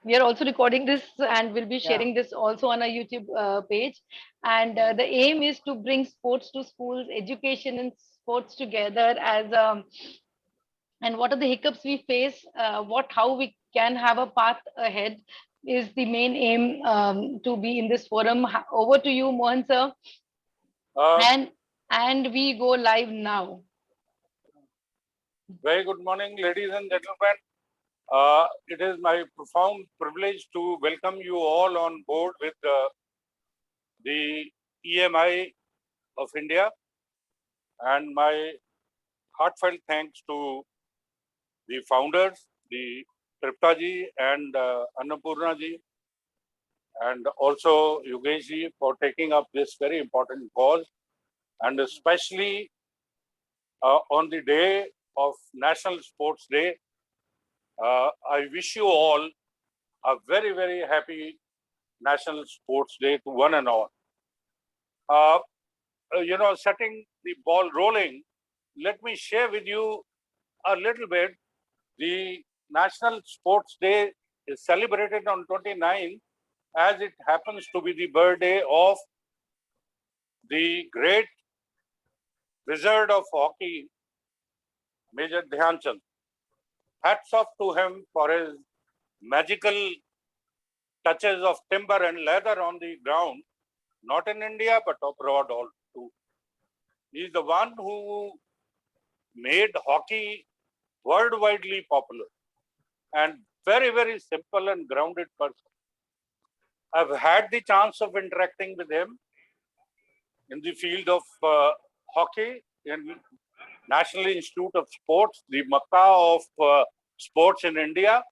we are also recording this and will be Yeah. sharing this also on our YouTube page. And the aim is to bring sports to schools, education and sports together as and what are the hiccups we face, what how we can have a path ahead is the main aim to be in this forum. Over to you, Mohan sir, Uh, and we go live now. Very good morning, ladies and gentlemen. It is my profound privilege to welcome you all on board with the EMI of India, and my heartfelt thanks to the founders, the Tripta ji and Annapurna ji, and also Yogesh ji for taking up this very important cause, and especially on the day of National Sports Day. I wish you all a very, very happy National Sports Day to one and all. Setting the ball rolling, let me share with you a little bit. The National Sports Day is celebrated on 29th as it happens to be the birthday of the great wizard of hockey, Major Dhyan Chand. Hats off to him for his magical touches of timber and leather on the ground, not in India, but abroad also. He is the one who made hockey worldwidely popular and very, very simple and grounded person. I've had the chance of interacting with him in the field of hockey in National Institute of Sports, the Makkah of sports in India.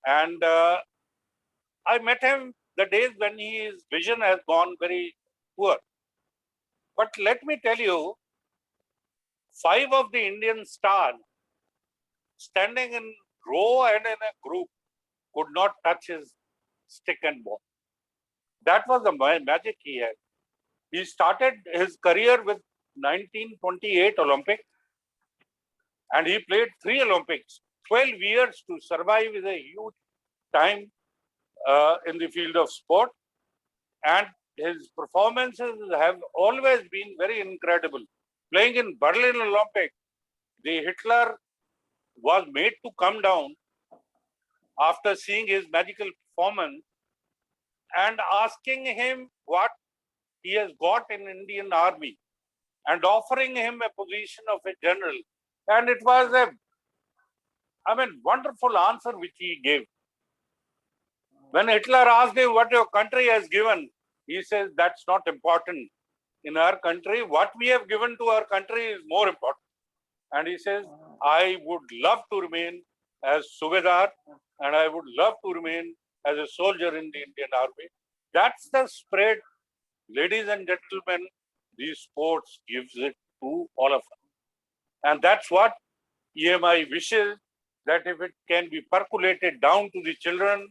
And I met him the days when his vision has gone very poor. But let me tell you, 5 of the Indian stars standing in row and in a group could not touch his stick and ball. That was the magic he had. He started his career with 1928 Olympic, and he played 3 Olympics. 12 years to survive is a huge time in the field of sport, and his performances have always been very incredible. Playing in Berlin Olympic, the Hitler was made to come down after seeing his magical performance and asking him what he has got in Indian Army and offering him a position of a general. And it was a, wonderful answer which he gave. When Hitler asked him what your country has given, he says that's not important. In our country, what we have given to our country is more important. And he says, I would love to remain as Subedar and I would love to remain as a soldier in the Indian Army. That's the spirit, ladies and gentlemen, these sports gives it to all of us. And that's what EMI wishes, that if it can be percolated down to the children,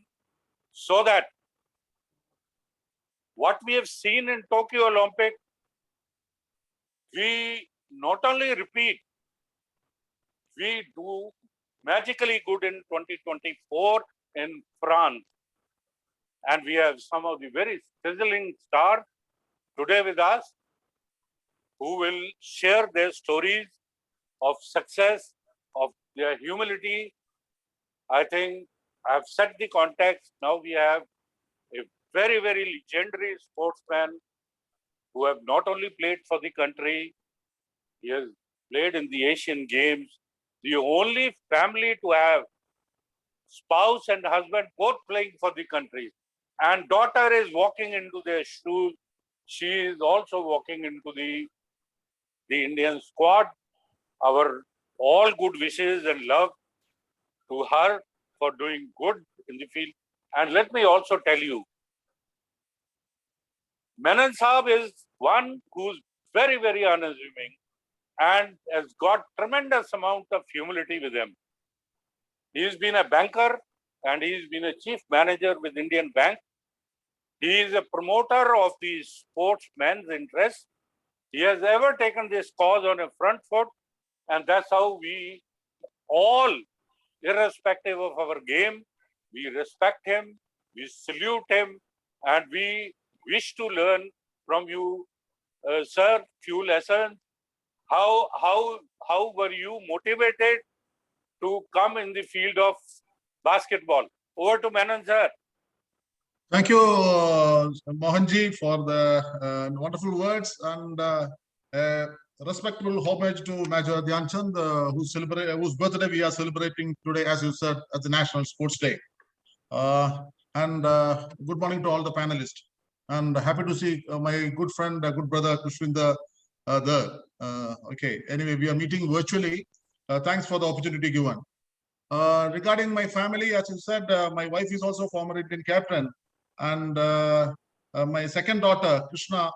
so that what we have seen in Tokyo Olympic, we not only repeat, we do magically good in 2024 in France. And we have some of the very sizzling stars today with us who will share their stories of success, of their humility. I think I've set the context. Now we have a very, very legendary sportsman who have not only played for the country, he has played in the Asian Games, the only family to have spouse and husband both playing for the country. And daughter is walking into their shoes. She is also walking into the Indian squad. Our all good wishes and love to her for doing good in the field. And let me also tell you, Menon Saab is one who's very, very unassuming and has got tremendous amount of humility with him. He's been a banker and he's been a chief manager with Indian Bank. He is a promoter of the sportsman's interest. He has ever taken this cause on a front foot, and that's how we all irrespective of our game. We respect him, we salute him, and we wish to learn from you, sir, few lessons. How were you motivated to come in the field of basketball? Over to Menon, sir. Thank you, Mohanji, for the wonderful words and respectful homage to Major Dhyan Chand, whose birthday we are celebrating today, as you said, as the National Sports Day. Good morning to all the panelists. And happy to see my good friend, good brother Kushwinder there. Okay, anyway, we are meeting virtually. Thanks for the opportunity given. Regarding my family, as you said, my wife is also former Indian captain. And my second daughter, Krishna,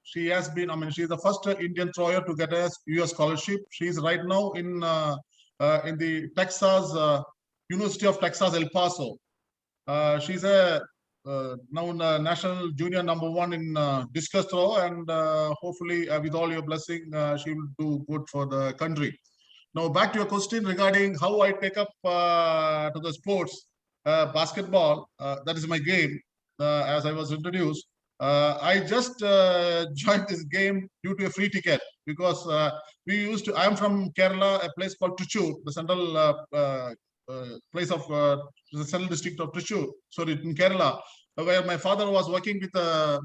she has been, she's the first Indian thrower to get a US scholarship. She's right now in the Texas, University of Texas, El Paso. She's now national junior #1 in discus throw, and hopefully with all your blessing, she will do good for the country. Now back to your question regarding how I take up to the sports. Basketball, that is my game, as I was introduced. I just joined this game due to a free ticket because I am from Kerala, a place called Trichy, the central place of the central district of Trichy, sorry, in Kerala, where my father was working with the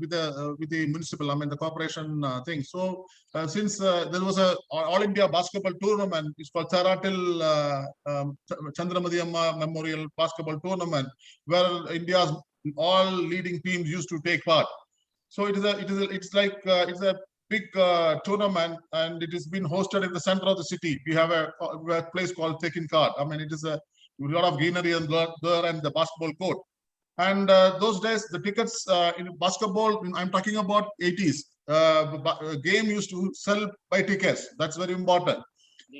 municipal, the corporation thing. So since there was a All India basketball tournament, it's called Tharatil Chandramati Amma Memorial Basketball Tournament, where India's all leading teams used to take part. So it's a big tournament, and it has been hosted in the center of the city. We have a place called Tekinkad. It is a lot of greenery and there and the basketball court. And those days, the tickets in basketball, I'm talking about 80s, game used to sell by tickets. That's very important.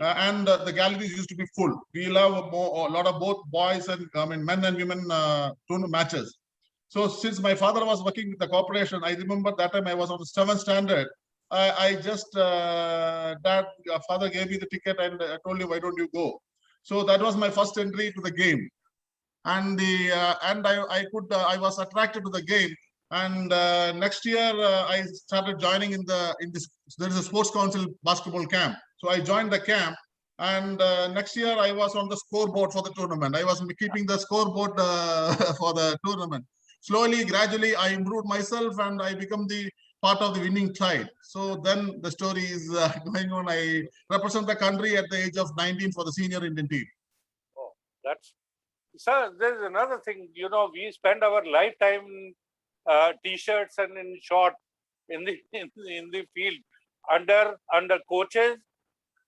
And the galleries used to be full. We love a lot of both boys and men and women tournament matches. So since my father was working with the corporation, I remember that time I was on the 7th standard. Dad, father gave me the ticket and I told him, why don't you go? So that was my first entry to the game. And I was attracted to the game. And next year I started joining in this. There is a sports council basketball camp. So I joined the camp. And next year I was on the scoreboard for the tournament. I was keeping the scoreboard for the tournament. Slowly, gradually, I improved myself and I become the part of the winning side. So then the story is going on. I represent the country at the age of 19 for the senior Indian team. Oh, sir, there's another thing. We spend our lifetime t-shirts and in short in the field under coaches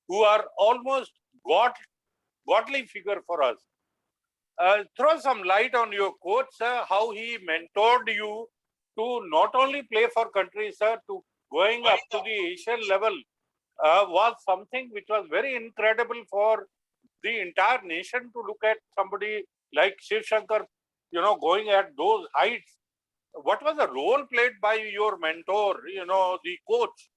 who are almost godly figure for us. Throw some light on your coach, sir, how he mentored you to not only play for country, sir, to going up to the Asian level was something which was very incredible for the entire nation to look at somebody like Shiv Shankar, going at those heights. What was the role played by your mentor, the coach?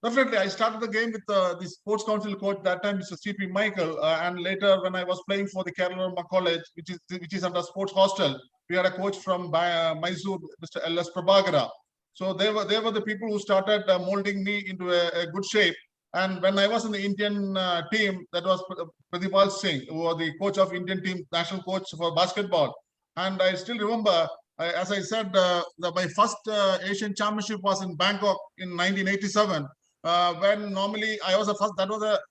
Definitely, I started the game with the sports council coach that time, Mr. C.P. Michael, and later when I was playing for the Kerala College, which is under sports hostel, we had a coach from Mysore, Mr. L.S. Prabhakara. So they were the people who started molding me into a good shape. And when I was in the Indian team, that was Pradipal Singh, who was the coach of Indian team, national coach for basketball. And I still remember, as I said, my first Asian championship was in Bangkok in 1987. When normally I was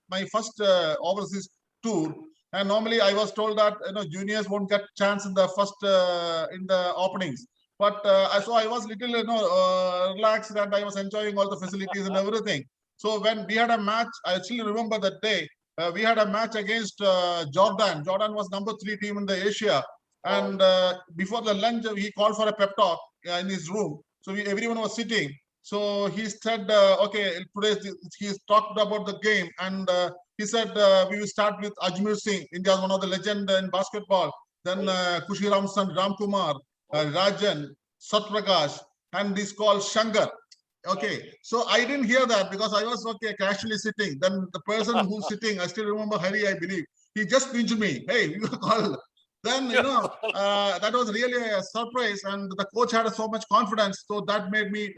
my first overseas tour, and normally I was told that juniors won't get chance in the first in the openings. But so I was little relaxed and I was enjoying all the facilities and everything. So when we had a match, I still remember that day. We had a match against Jordan. Jordan was #3 team in the Asia. And before the lunch, he called for a pep talk in his room. So everyone was sitting. So he said, okay, today he's talked about the game. And he said, we will start with Ajmer Singh, India's one of the legend in basketball. Then Kushiram son, Ram Kumar, Rajan, Satprakash, and this called Shankar. Okay, so I didn't hear that because I was casually sitting. Then the person who's sitting, I still remember Hari, I believe, he just pinched me. Hey, you call. Then that was really a surprise, and the coach had so much confidence, so that made me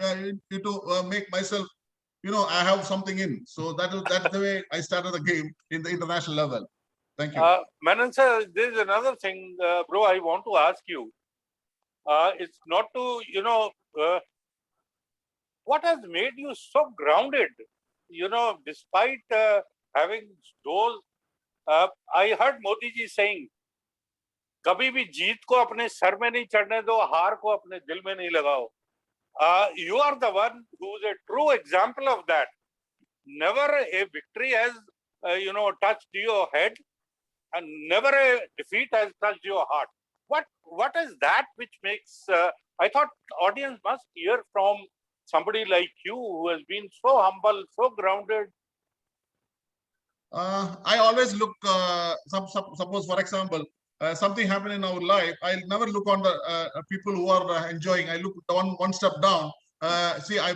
make myself, I have something in. So that's the way I started the game in the international level. Thank you. Menon sir, there's another thing, bro. I want to ask you. It's not to what has made you so grounded? Despite having those, I heard Modi ji saying, कभी भी जीत को अपने sir में नहीं चढ़ने दो, हार को अपने दिल में नहीं लगाओ. You are the one who's a true example of that. Never a victory has, touched your head, and never a defeat has touched your heart. What is that which makes? I thought audience must hear from somebody like you who has been so humble, so grounded. I always look. Suppose, for example, something happened in our life. I'll never look on the people who are enjoying. I look one step down. See, I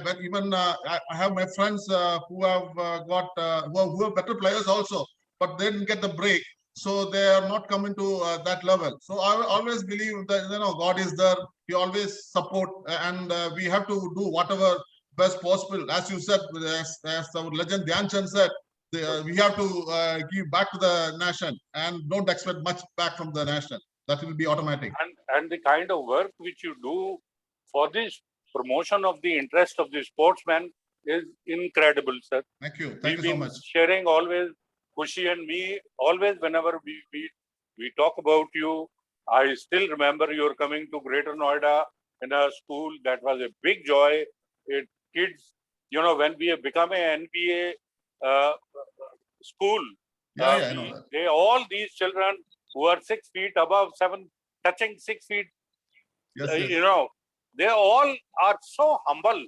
have my friends who have got who are better players also, but they didn't get the break, so they are not coming to that level. So I always believe that God is there. He always support, and we have to do whatever best possible. As you said, as our legend Dhyan Chand said, we have to give back to the nation and don't expect much back from the nation. That will be automatic. And the kind of work which you do for this promotion of the interest of the sportsman is incredible, sir. Thank you. We've Thank you so been much. sharing always, Khushi and me, always whenever we talk about you, I still remember you're coming to Greater Noida in a school. That was a big joy. Kids, when we have become an NBA school, I know that. all these children who are 6 feet above 7, touching 6 feet, Yes, they all are so humble.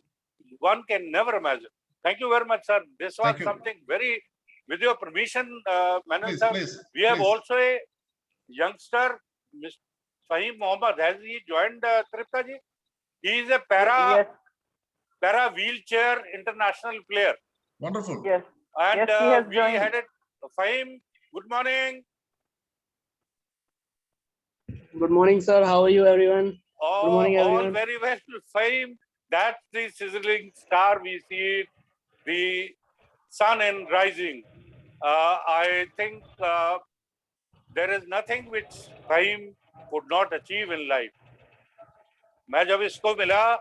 One can never imagine. Thank you very much, sir. This was something very, with your permission, Menon sir, we have also a youngster, Mr. Fahim Mohammed. Has he joined Tripta ji? He is a para wheelchair international player. Wonderful. Yes. And yes, he has we joined. had it. Fahim, good morning. Good morning, sir. How are you, everyone? Oh, good morning, everyone. All very well, Fahim. That's the sizzling star. We see it, the sun and rising. I think there is nothing which Fahim could not achieve in life. मैं जब इसको मिला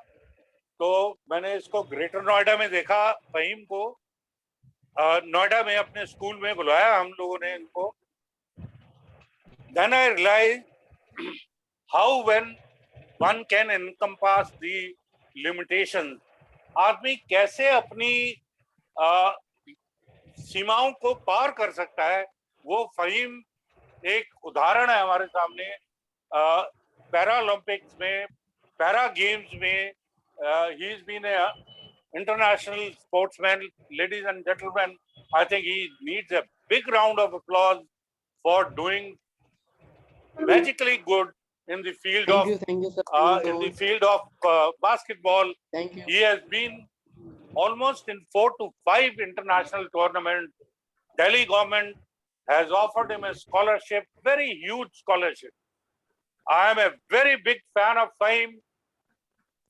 तो मैंने इसको greater Noida में देखा. फहीम को नोएडा में अपने स्कूल में बुलाया हम लोगों ने इनको. Then I realized how when one can encompass the limitations. आदमी कैसे अपनी सीमाओं को पार कर सकता है, वो फहीम एक उदाहरण है हमारे सामने. पैरा ओलंपिक्स में, पैरा गेम्स में, he has been a international sportsman. Ladies and gentlemen, I think he needs a big round of applause for doing magically good in the field Thank you, sir. in the field of basketball. Thank you. He has been almost in 4 to 5 international tournaments. Delhi government has offered him a scholarship, very huge scholarship. I am a very big fan of Fahim.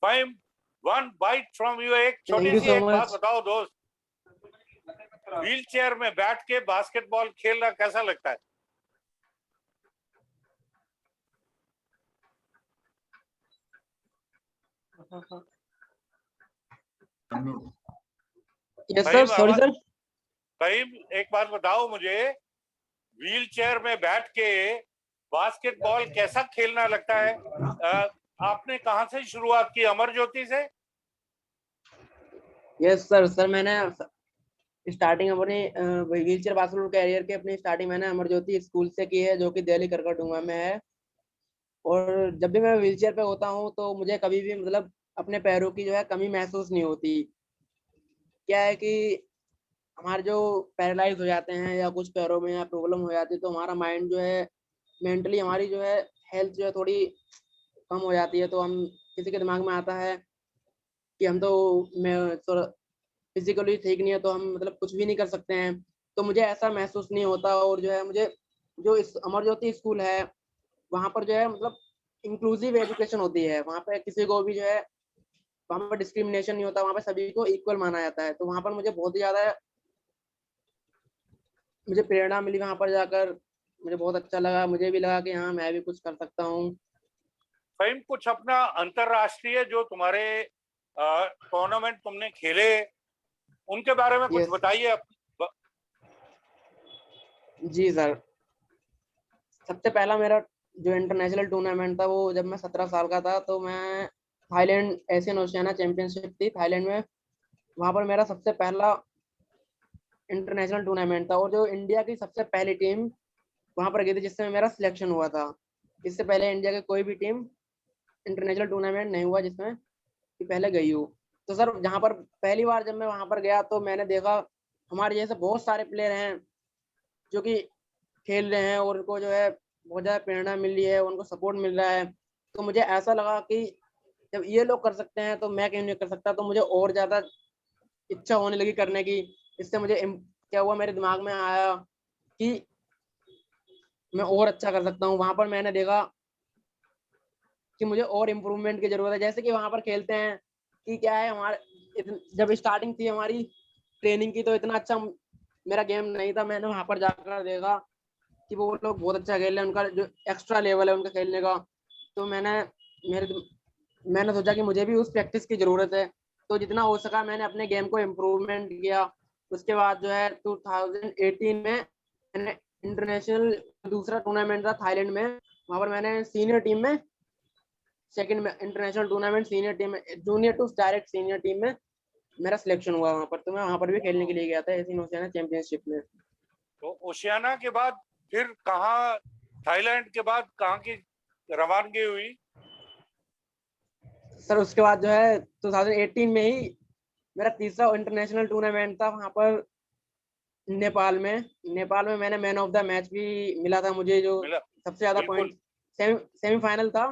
Fahim, one bite from you. एक छोटी सी एक बात बताओ दोस्त, wheel chair में बैठ के basketball खेलना कैसा लगता है? Yes, sir. Sorry, sir. Faheem, एक बात बताओ मुझे, व्हील चेयर में बैठ के बास्केटबॉल कैसा खेलना लगता है? आपने कहाँ से शुरुआत की? अमर ज्योति से? यस सर मैंने स्टार्टिंग अपनी व्हीलचेयर बास्केटबॉल कैरियर के अपनी स्टार्टिंग मैंने अमर ज्योति स्कूल से की है, जो कि दिल्ली करकटडुंगा में है. और जब भी मैं व्हीलचेयर पे होता हूँ तो मुझे कभी भी मतलब अपने पैरों की जो है कमी महसूस नहीं होती. क्या है कि हमारे जो पैरालाइज हो जाते हैं या कुछ पैरों में या प्रॉब्लम हो जाती है, तो हमारा माइंड जो है, मेंटली हमारी जो है हेल्थ जो है थोड़ी कम हो जाती है. तो हम किसी के दिमाग में आता है कि हम तो मैं थोड़ा फिजिकली ठीक नहीं है तो हम मतलब कुछ भी नहीं कर सकते हैं, तो मुझे ऐसा महसूस नहीं होता। और जो है मुझे जो इस अमर ज्योति स्कूल है वहाँ पर जो है मतलब इंक्लूसिव एजुकेशन होती है, वहाँ पे किसी को भी जो है वहाँ पर डिस्क्रिमिनेशन नहीं होता, वहाँ पे सभी को इक्वल माना जाता है। तो वहाँ पर मुझे बहुत ही ज़्यादा मुझे प्रेरणा मिली वहाँ पर जाकर, मुझे बहुत अच्छा लगा, मुझे भी लगा कि हाँ मैं भी कुछ कर सकता हूँ। फहीम, कुछ अपना अंतरराष्ट्रीय जो तुम्हारे टूर्नामेंट तुमने खेले उनके बारे में कुछ यस बताइए। जी सर, सबसे पहला मेरा जो इंटरनेशनल टूर्नामेंट था वो जब मैं 17 साल का था, तो मैं थाईलैंड एशियन ओशियाना चैंपियनशिप थी थाईलैंड में, वहाँ पर मेरा सबसे पहला इंटरनेशनल टूर्नामेंट था। और जो इंडिया की सबसे पहली टीम वहाँ पर गई थी जिससे मेरा सिलेक्शन हुआ था। इससे पहले इंडिया की कोई भी टीम इंटरनेशनल टूर्नामेंट नहीं हुआ जिसमें कि पहले गई हूँ। तो सर जहाँ पर पहली बार जब मैं वहाँ पर गया तो मैंने देखा हमारे जैसे बहुत सारे प्लेयर हैं जो कि खेल रहे हैं और उनको जो है बहुत ज़्यादा प्रेरणा मिल रही है, उनको सपोर्ट मिल रहा है। तो मुझे ऐसा लगा कि जब ये लोग कर सकते हैं तो मैं क्यों नहीं कर सकता, तो मुझे और ज़्यादा इच्छा होने लगी करने की। इससे मुझे क्या हुआ, मेरे दिमाग में आया कि मैं और अच्छा कर सकता हूँ। वहाँ पर मैंने देखा कि मुझे और इम्प्रूवमेंट की ज़रूरत है। जैसे कि वहाँ पर खेलते हैं कि क्या है, हमारे जब स्टार्टिंग थी हमारी ट्रेनिंग की तो इतना अच्छा मेरा गेम नहीं था। मैंने वहाँ पर जाकर देखा कि वो लोग बहुत अच्छा खेल रहे हैं, उनका जो एक्स्ट्रा लेवल है उनका खेलने का। तो मैंने सोचा कि मुझे भी उस प्रैक्टिस की ज़रूरत है। तो जितना हो सका मैंने अपने गेम को इम्प्रूवमेंट किया। उसके बाद जो है 2018 में मैंने इंटरनेशनल दूसरा टूर्नामेंट था थाईलैंड में, वहाँ पर मैंने सीनियर टीम में सेकंड में इंटरनेशनल टूर्नामेंट सीनियर टीम में junior to direct senior team में मेरा सिलेक्शन हुआ वहाँ पर। तो मैं वहाँ पर भी खेलने के लिए गया था एशियन ओशियाना चैंपियनशिप में। तो ओशियाना के बाद फिर कहाँ, थाईलैंड के बाद कहाँ की रवानगी हुई? सर उसके बाद जो है 2018 में ही मेरा तीसरा इंटरनेशनल टूर्नामेंट था वहाँ पर नेपाल में मैंने मैन ऑफ द मैच भी मिला था मुझे, जो मिला? सबसे ज्यादा बिल्कुल, पॉइंट सेमीफाइनल था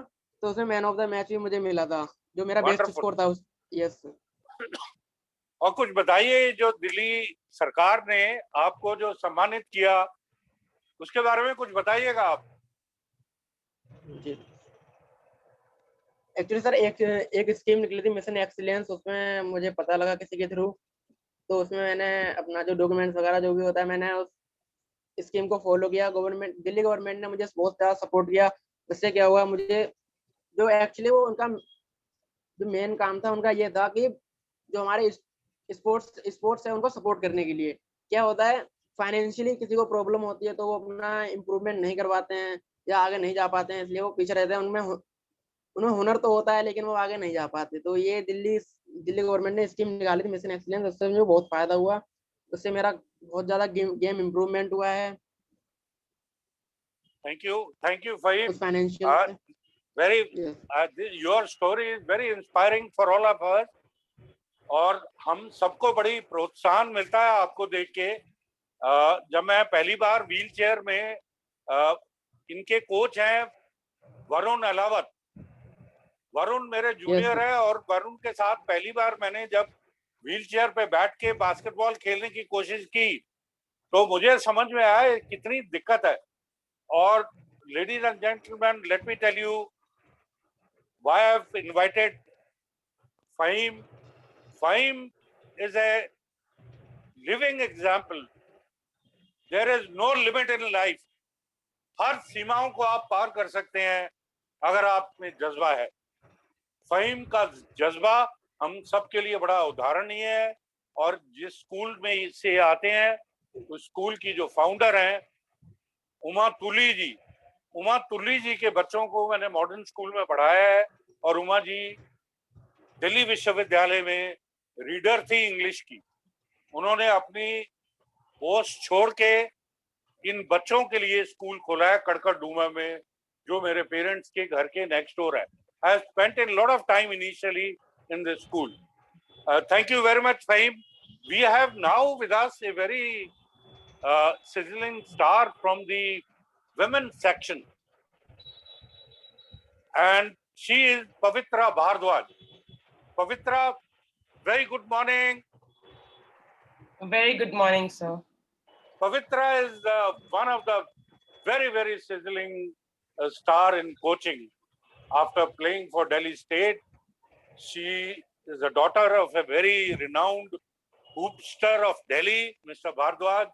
तो उसमें मैन ऑफ द मैच भी मुझे मिला था, जो मेरा बेस्ट वंडरफुल। स्कोर था उस। यस और कुछ बताइए, जो दिल्ली सरकार ने आपको जो सम्मानित किया उसके बारे में कुछ बताइएगा आप। जी, एक्चुअली सर एक स्कीम निकली थी मिशन एक्सीलेंस, उसमें मुझे पता लगा किसी के थ्रू। तो उसमें मैंने अपना जो डॉक्यूमेंट्स वगैरह जो भी होता है मैंने उस स्कीम को फॉलो किया। दिल्ली गवर्नमेंट ने मुझे बहुत ज़्यादा सपोर्ट किया। उससे क्या हुआ, मुझे जो एक्चुअली वो उनका जो मेन काम था उनका ये था कि जो हमारे स्पोर्ट्स है उनको सपोर्ट करने के लिए क्या होता है, फाइनेंशियली किसी को प्रॉब्लम होती है तो वो अपना इम्प्रूवमेंट नहीं करवाते हैं या आगे नहीं जा पाते हैं, इसलिए वो पीछे रहते हैं। उनमें हुनर तो होता है लेकिन वो आगे नहीं जा पाते। तो ये दिल्ली गवर्नमेंट ने स्कीम निकाली थी मिशन एक्सीलेंस, उससे मुझे बहुत फायदा हुआ। उससे मेरा बहुत ज्यादा गेम इम्प्रूवमेंट हुआ है थैंक यू फहीम। उस फाइनेंशियल से। Very Yes. Your story is very inspiring for all of us, और हम सबको बड़ी प्रोत्साहन मिलता है आपको देख के। जब मैं पहली बार व्हील चेयर में, इनके कोच हैं वरुण अलावत, वरुण मेरे Yes, जूनियर है, और वरुण के साथ पहली बार मैंने जब व्हील चेयर पे बैठ के बास्केटबॉल खेलने की कोशिश की तो मुझे समझ में आया कितनी दिक्कत है। और ladies and gentleman, let me tell you why I have invited Faheem. Faheem is a living example. There is no limit in life. हर सीमाओं को आप पार कर सकते हैं अगर आप में जज्बा है। फहीम का जज्बा हम सबके लिए बड़ा उदाहरणीय है। और जिस स्कूल में से आते हैं उस स्कूल की जो फाउंडर हैं उमा तुली जी के बच्चों को मैंने मॉडर्न स्कूल में पढ़ाया है। और उमा जी दिल्ली विश्वविद्यालय में रीडर थी इंग्लिश की। उन्होंने अपनी पोस्ट छोड़ के इन बच्चों के लिए स्कूल खोला है कड़कड़ डूमा में, जो मेरे पेरेंट्स के घर के नेक्स्ट डोर है। I have spent a lot of time initially in the school. Thank you very much, Fahim. We have now with us a very sizzling star from the women's section, and she is Pavitra Bhardwaj. Pavitra Very good morning. Very good morning, sir. Pavitra is one of the very, very sizzling star in coaching. After playing for Delhi State, she is the daughter of a very renowned hoopster of Delhi, Mr. Bhardwaj.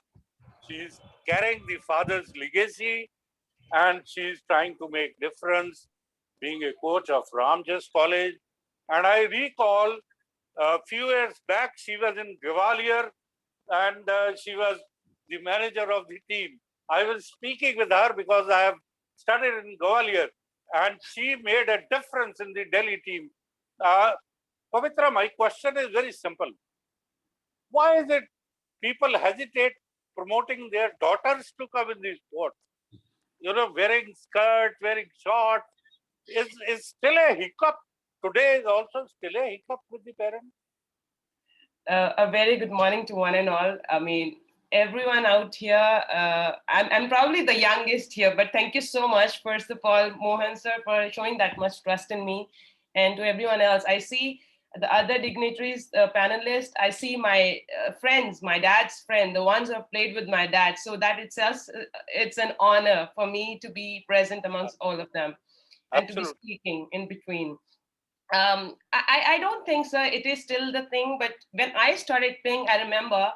She is carrying the father's legacy and she is trying to make difference being a coach of Ramjas College. And I recall a few years back, she was in Gwalior and she was the manager of the team. I was speaking with her because I have studied in Gwalior and she made a difference in the Delhi team. Pavitra, my question is very simple. Why is it people hesitate promoting their daughters to come in these sports? You know, wearing skirt, wearing short is still a hiccup. Today is also still a hiccup with the parents. A very good morning to one and all. I mean, everyone out here, I'm probably the youngest here, but thank you so much, first of all, Mohan sir, for showing that much trust in me. And to everyone else, I see the other dignitaries, panelists, I see my friends, my dad's friend, the ones who have played with my dad. So that itself, it's an honor for me to be present amongst all of them and to be Absolutely. speaking in between. I don't think so it is still the thing, but when I started playing, I remember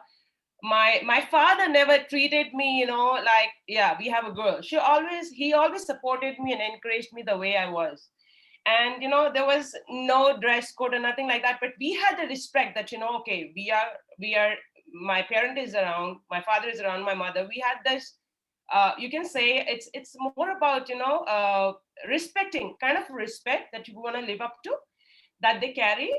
my father never treated me, you know, like, yeah, we have a girl. He always supported me and encouraged me the way I was. And you know, there was no dress code or nothing like that, but we had the respect that, you know, okay, we are my parent is around, my father is around, my mother, we had this you can say it's more about, you know, respecting, kind of respect that you want to live up to, that they carry.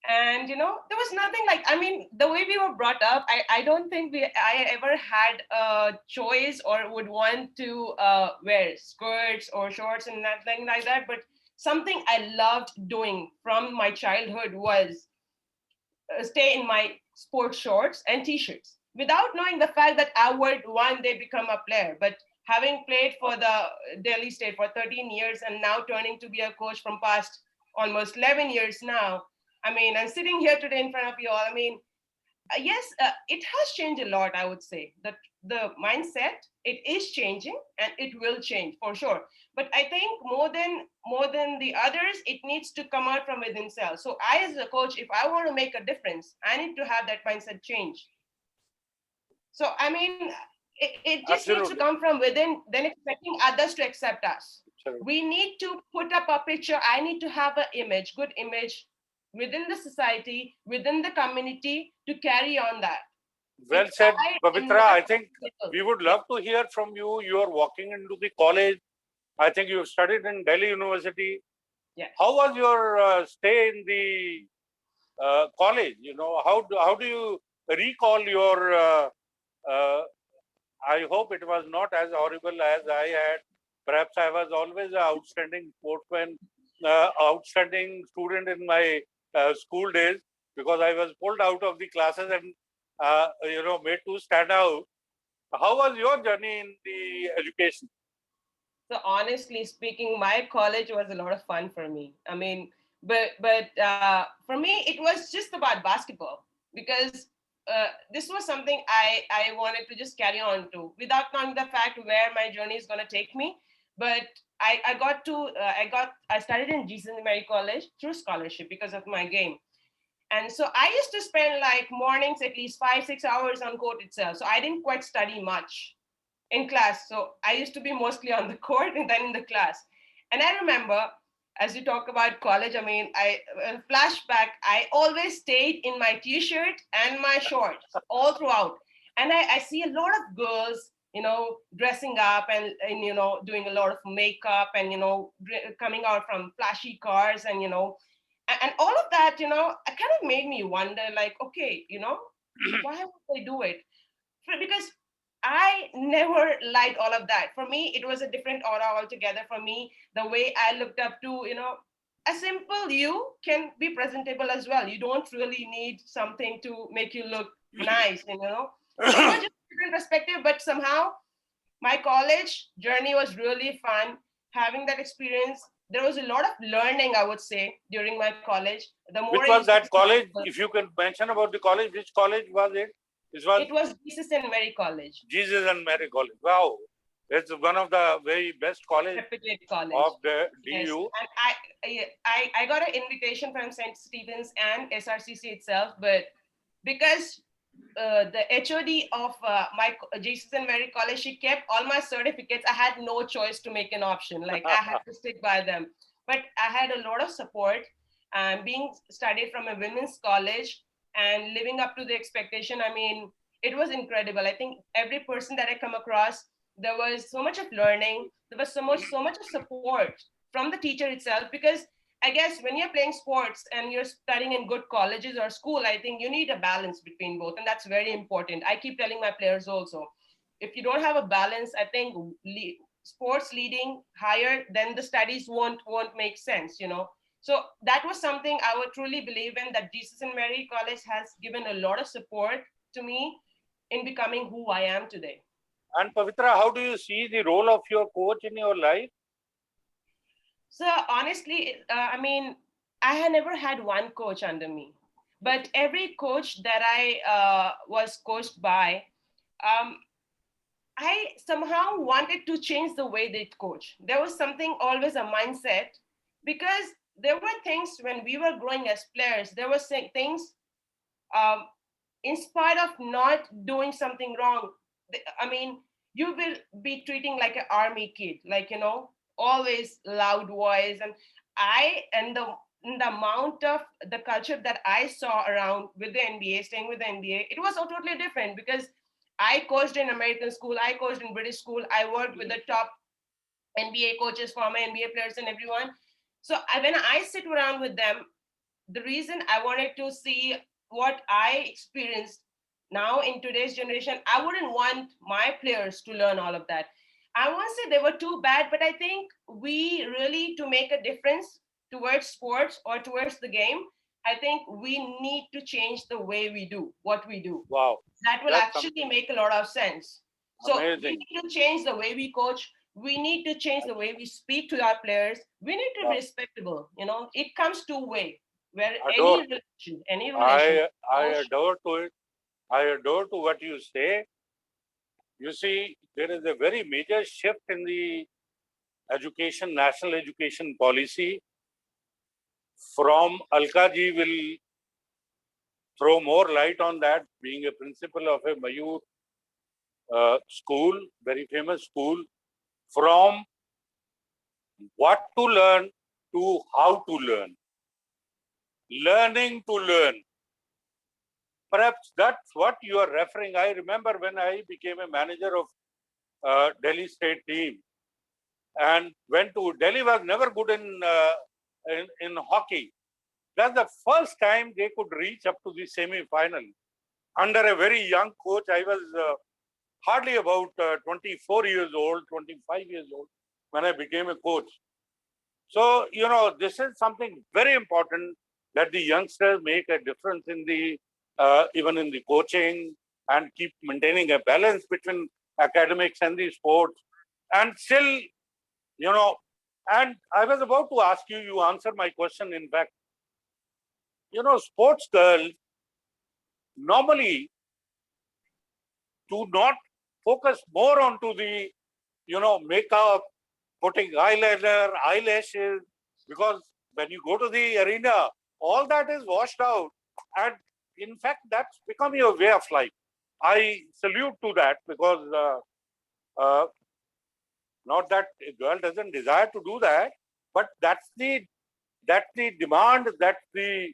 And you know, there was nothing like, I mean, the way we were brought up, I don't think I ever had a choice or would want to wear skirts or shorts and nothing like that. But something I loved doing from my childhood was stay in my sports shorts and t-shirts without knowing the fact that I would one day become a player. But having played for the Delhi State for 13 years and now turning to be a coach from past almost 11 years now, I mean, I'm sitting here today in front of you all. I mean, yes, it has changed a lot, I would say. That the mindset, it is changing and it will change for sure. But I think more than the others, it needs to come out from within self. So I, as a coach, if I want to make a difference, I need to have that mindset change. So I mean, it just needs to Absolutely. come from within, then expecting others to accept us. Absolutely. We need to put up a picture. I need to have an image, good image within the society, within the community, to carry on that. Well If said, I am Pavitra. not I think comfortable- we would love to hear from you. You are walking into the college. I think you studied in Delhi University. Yeah. How was your stay in the college? You know, how do you recall your? I hope it was not as horrible as I had. Perhaps I was always an outstanding sportsman, outstanding student in my school days because I was pulled out of the classes and made to stand out. How was your journey in the education? So honestly speaking, my college was a lot of fun for me. I mean, but for me, it was just about basketball because this was something I wanted to just carry on to without knowing the fact where my journey is going to take me. But I studied in Jesus Mary College through scholarship because of my game. And so I used to spend like mornings at least 5-6 hours on court itself. So I didn't quite study much in class. So I used to be mostly on the court and then in the class. And I remember, as you talk about college, I mean, flashback, I always stayed in my t-shirt and my shorts all throughout. And I see a lot of girls, you know, dressing up and, you know, doing a lot of makeup and, you know, coming out from flashy cars and, you know, and all of that, you know, it kind of made me wonder, like, okay, you know, why would they do it? Because I never liked all of that. For me, it was a different aura altogether. For me, the way I looked up to, you know, a simple you can be presentable as well. You don't really need something to make you look nice, you know. So it was just a different perspective, but somehow my college journey was really fun. Having that experience there was a lot of learning, I would say, during my college. The more Which I was used to that see college? people- If you can mention about the college, which college was it? This was It was Jesus and Mary College, Jesus and Mary College. Wow, it's one of the very best college reputed college. of the Yes, DU. and I got an invitation from St. Stephen's and SRCC itself, but because the HOD of my Jesus and Mary College, she kept all my certificates. I had no choice to make an option. Like I had to stick by them. But I had a lot of support. Being studied from a women's college and living up to the expectation. I mean, it was incredible. I think every person that I come across, there was so much of learning. There was so much of support from the teacher itself, because I guess when you're playing sports and you're studying in good colleges or school, I think you need a balance between both. And that's very important. I keep telling my players also, if you don't have a balance, I think sports leading higher, then the studies won't make sense, you know. So that was something I would truly believe in, that Jesus and Mary College has given a lot of support to me in becoming who I am today. And Pavitra, how do you see the role of your coach in your life? So honestly, I mean, I had never had one coach under me, but every coach that I was coached by, I somehow wanted to change the way they coach. There was something, always a mindset, because there were things when we were growing as players, there were things, um, in spite of not doing something wrong, I mean, you will be treating like an army kid, like, you know, always loud voice. And the amount of the culture that I saw around with the NBA, staying with the NBA, it was totally different, because I coached in American school, I coached in British school, I worked with the top NBA coaches, former NBA players, and everyone. So when I sit around with them, the reason I wanted to see what I experienced now in today's generation, I wouldn't want my players to learn all of that. I won't say they were too bad, but I think we really, to make a difference towards sports or towards the game, I think we need to change the way we do what we do. Wow, That will that's actually make a lot of sense. So we amazing. need to change the way we coach. We need to change the way we speak to our players. We need to be respectable. You know, it comes two way. Where Adore. any relation. I adore to it. I adore to what you say. You see, there is a very major shift in the education, national education policy. From Alkaji will throw more light on that, being a principal of a Mayur school, very famous school, from what to learn to how to learn. Learning to learn. Perhaps that's what you are referring. I remember when I became a manager of Delhi state team and went to Delhi, was never good in hockey. That's the first time they could reach up to the semi-final. Under a very young coach, I was hardly about 24 years old, 25 years old when I became a coach. So, you know, this is something very important, that the youngsters make a difference in the even in the coaching, and keep maintaining a balance between academics and the sports. And still, you know, and I was about to ask you, you answered my question, in fact. You know, sports girls normally do not focus more onto the, you know, makeup, putting eyeliner, eyelashes, because when you go to the arena, all that is washed out. And in fact, that's becoming a way of life. I salute to that, because not that a girl doesn't desire to do that, but that's the demand, that's the,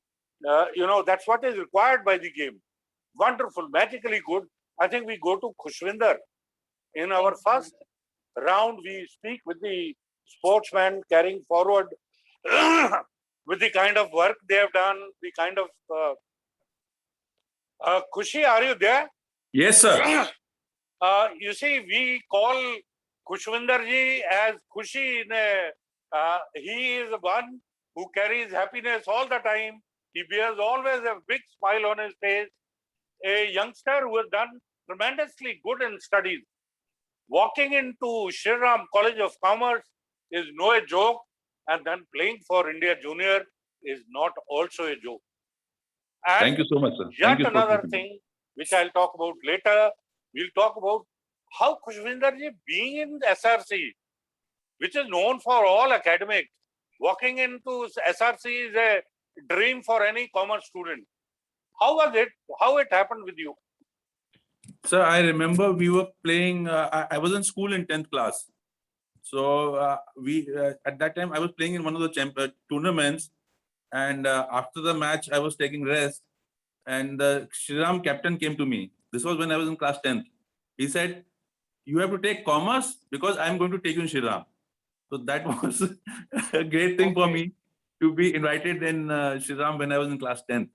you know, that's what is required by the game. Wonderful, magically good. I think we go to Khushvinder. In our first round, we speak with the sportsmen carrying forward with the kind of work they have done, the kind of Khushi, are you there? Yes, sir. You see, we call Khushvinder ji as Khushi. He is the one who carries happiness all the time. He bears always a big smile on his face. A youngster who has done tremendously good in studies. Walking into Shri Ram College of Commerce is no joke. and then playing for India Junior is not also a joke. And Thank you so much, sir. yet Thank you for another putting thing, which I'll talk about later, we'll talk about how Khushvinder ji being in SRC, which is known for all academics, walking into SRC is a dream for any commerce student. How was it? How it happened with you? Sir, I remember we were playing. I was in school in 10th class. So we at that time I was playing in one of the tournaments, and after the match I was taking rest, and the Shriram captain came to me. This was when I was in class 10th. He said, "You have to take commerce because I'm going to take you in Shriram." So that was a great thing for Okay. me to be invited in Shriram when I was in class 10th.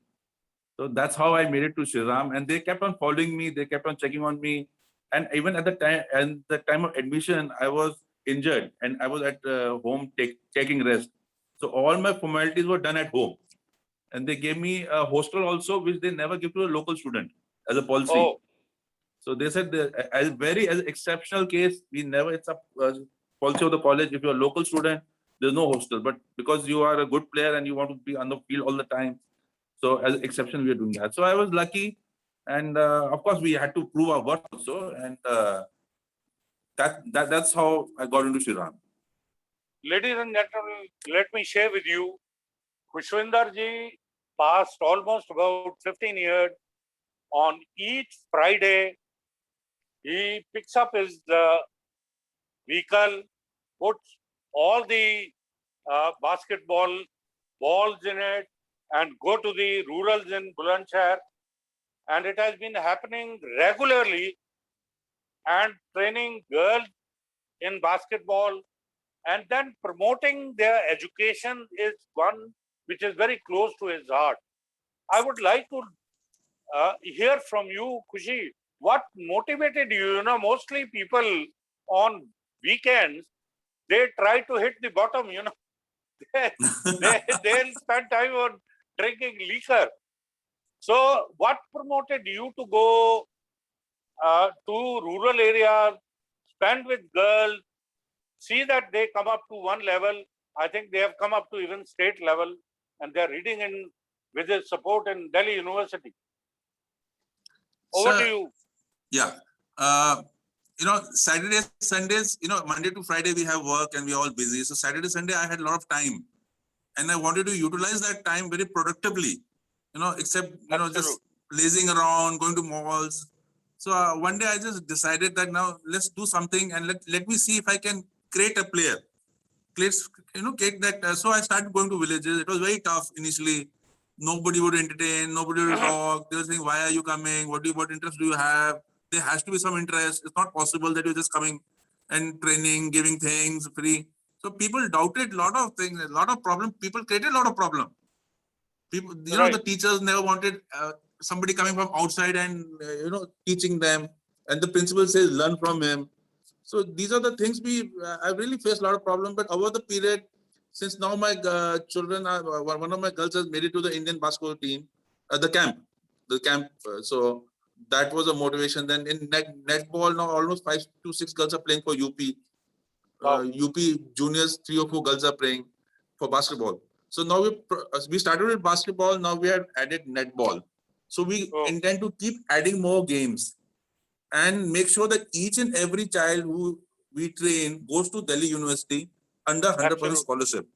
So that's how I made it to Shriram, and they kept on following me. They kept on checking on me, and even at the time of admission, I was injured and I was at home taking rest. So all my formalities were done at home, and they gave me a hostel also, which they never give to a local student as a policy. Oh, So they said as exceptional case, we never, it's a policy of the college. If you're a local student, there's no hostel. But because you are a good player and you want to be on the field all the time, so as exception, we are doing that. So I was lucky. And of course, we had to prove our worth also. And that's how I got into Shriram. ladies and gentlemen, let me share with you, Khushvinder ji passed almost about 15 years. On each Friday, he picks up his vehicle, puts all the basketball balls in it, and go to the rurals in Bulandshahr. And it has been happening regularly, and training girls in basketball, and then promoting their education is one which is very close to his heart. I would like to hear from you, Khushi, what motivated you? You know, mostly people on weekends, they try to hit the bottom, you know. They'll spend time on drinking liquor. So what promoted you to go to rural areas, spend with girls, see that they come up to one level? I think they have come up to even state level, and they're reading in with the support in Delhi University. Over Sir, to you. yeah. Saturdays, Sundays, Monday to Friday we have work and we're all busy. So Saturday, Sunday, I had a lot of time. And I wanted to utilize that time very productively, except, just Absolute. lazing around, going to malls. So one day I just decided that now let's do something and let me see if I can create a player. Create that. So I started going to villages. It was very tough initially. Nobody would entertain, nobody would talk. They were saying, why are you coming? What interest do you have? There has to be some interest. It's not possible that you're just coming and training, giving things free. So people doubted a lot of things, a lot of problems. People created a lot of problems. People, Right. the teachers never wanted somebody coming from outside and, teaching them. And the principal says, learn from him. So these are the things I really faced a lot of problems. But over the period, since now my children one of my girls has made it to the Indian basketball team, the camp. So that was a motivation. Then in netball now almost 5 to 6 girls are playing for UP. Wow. UP juniors, 3 or 4 girls are playing for basketball. So now we started with basketball. Now we have added netball. So we intend to keep adding more games and make sure that each and every child who we train goes to Delhi University under 100% Absolutely. scholarship.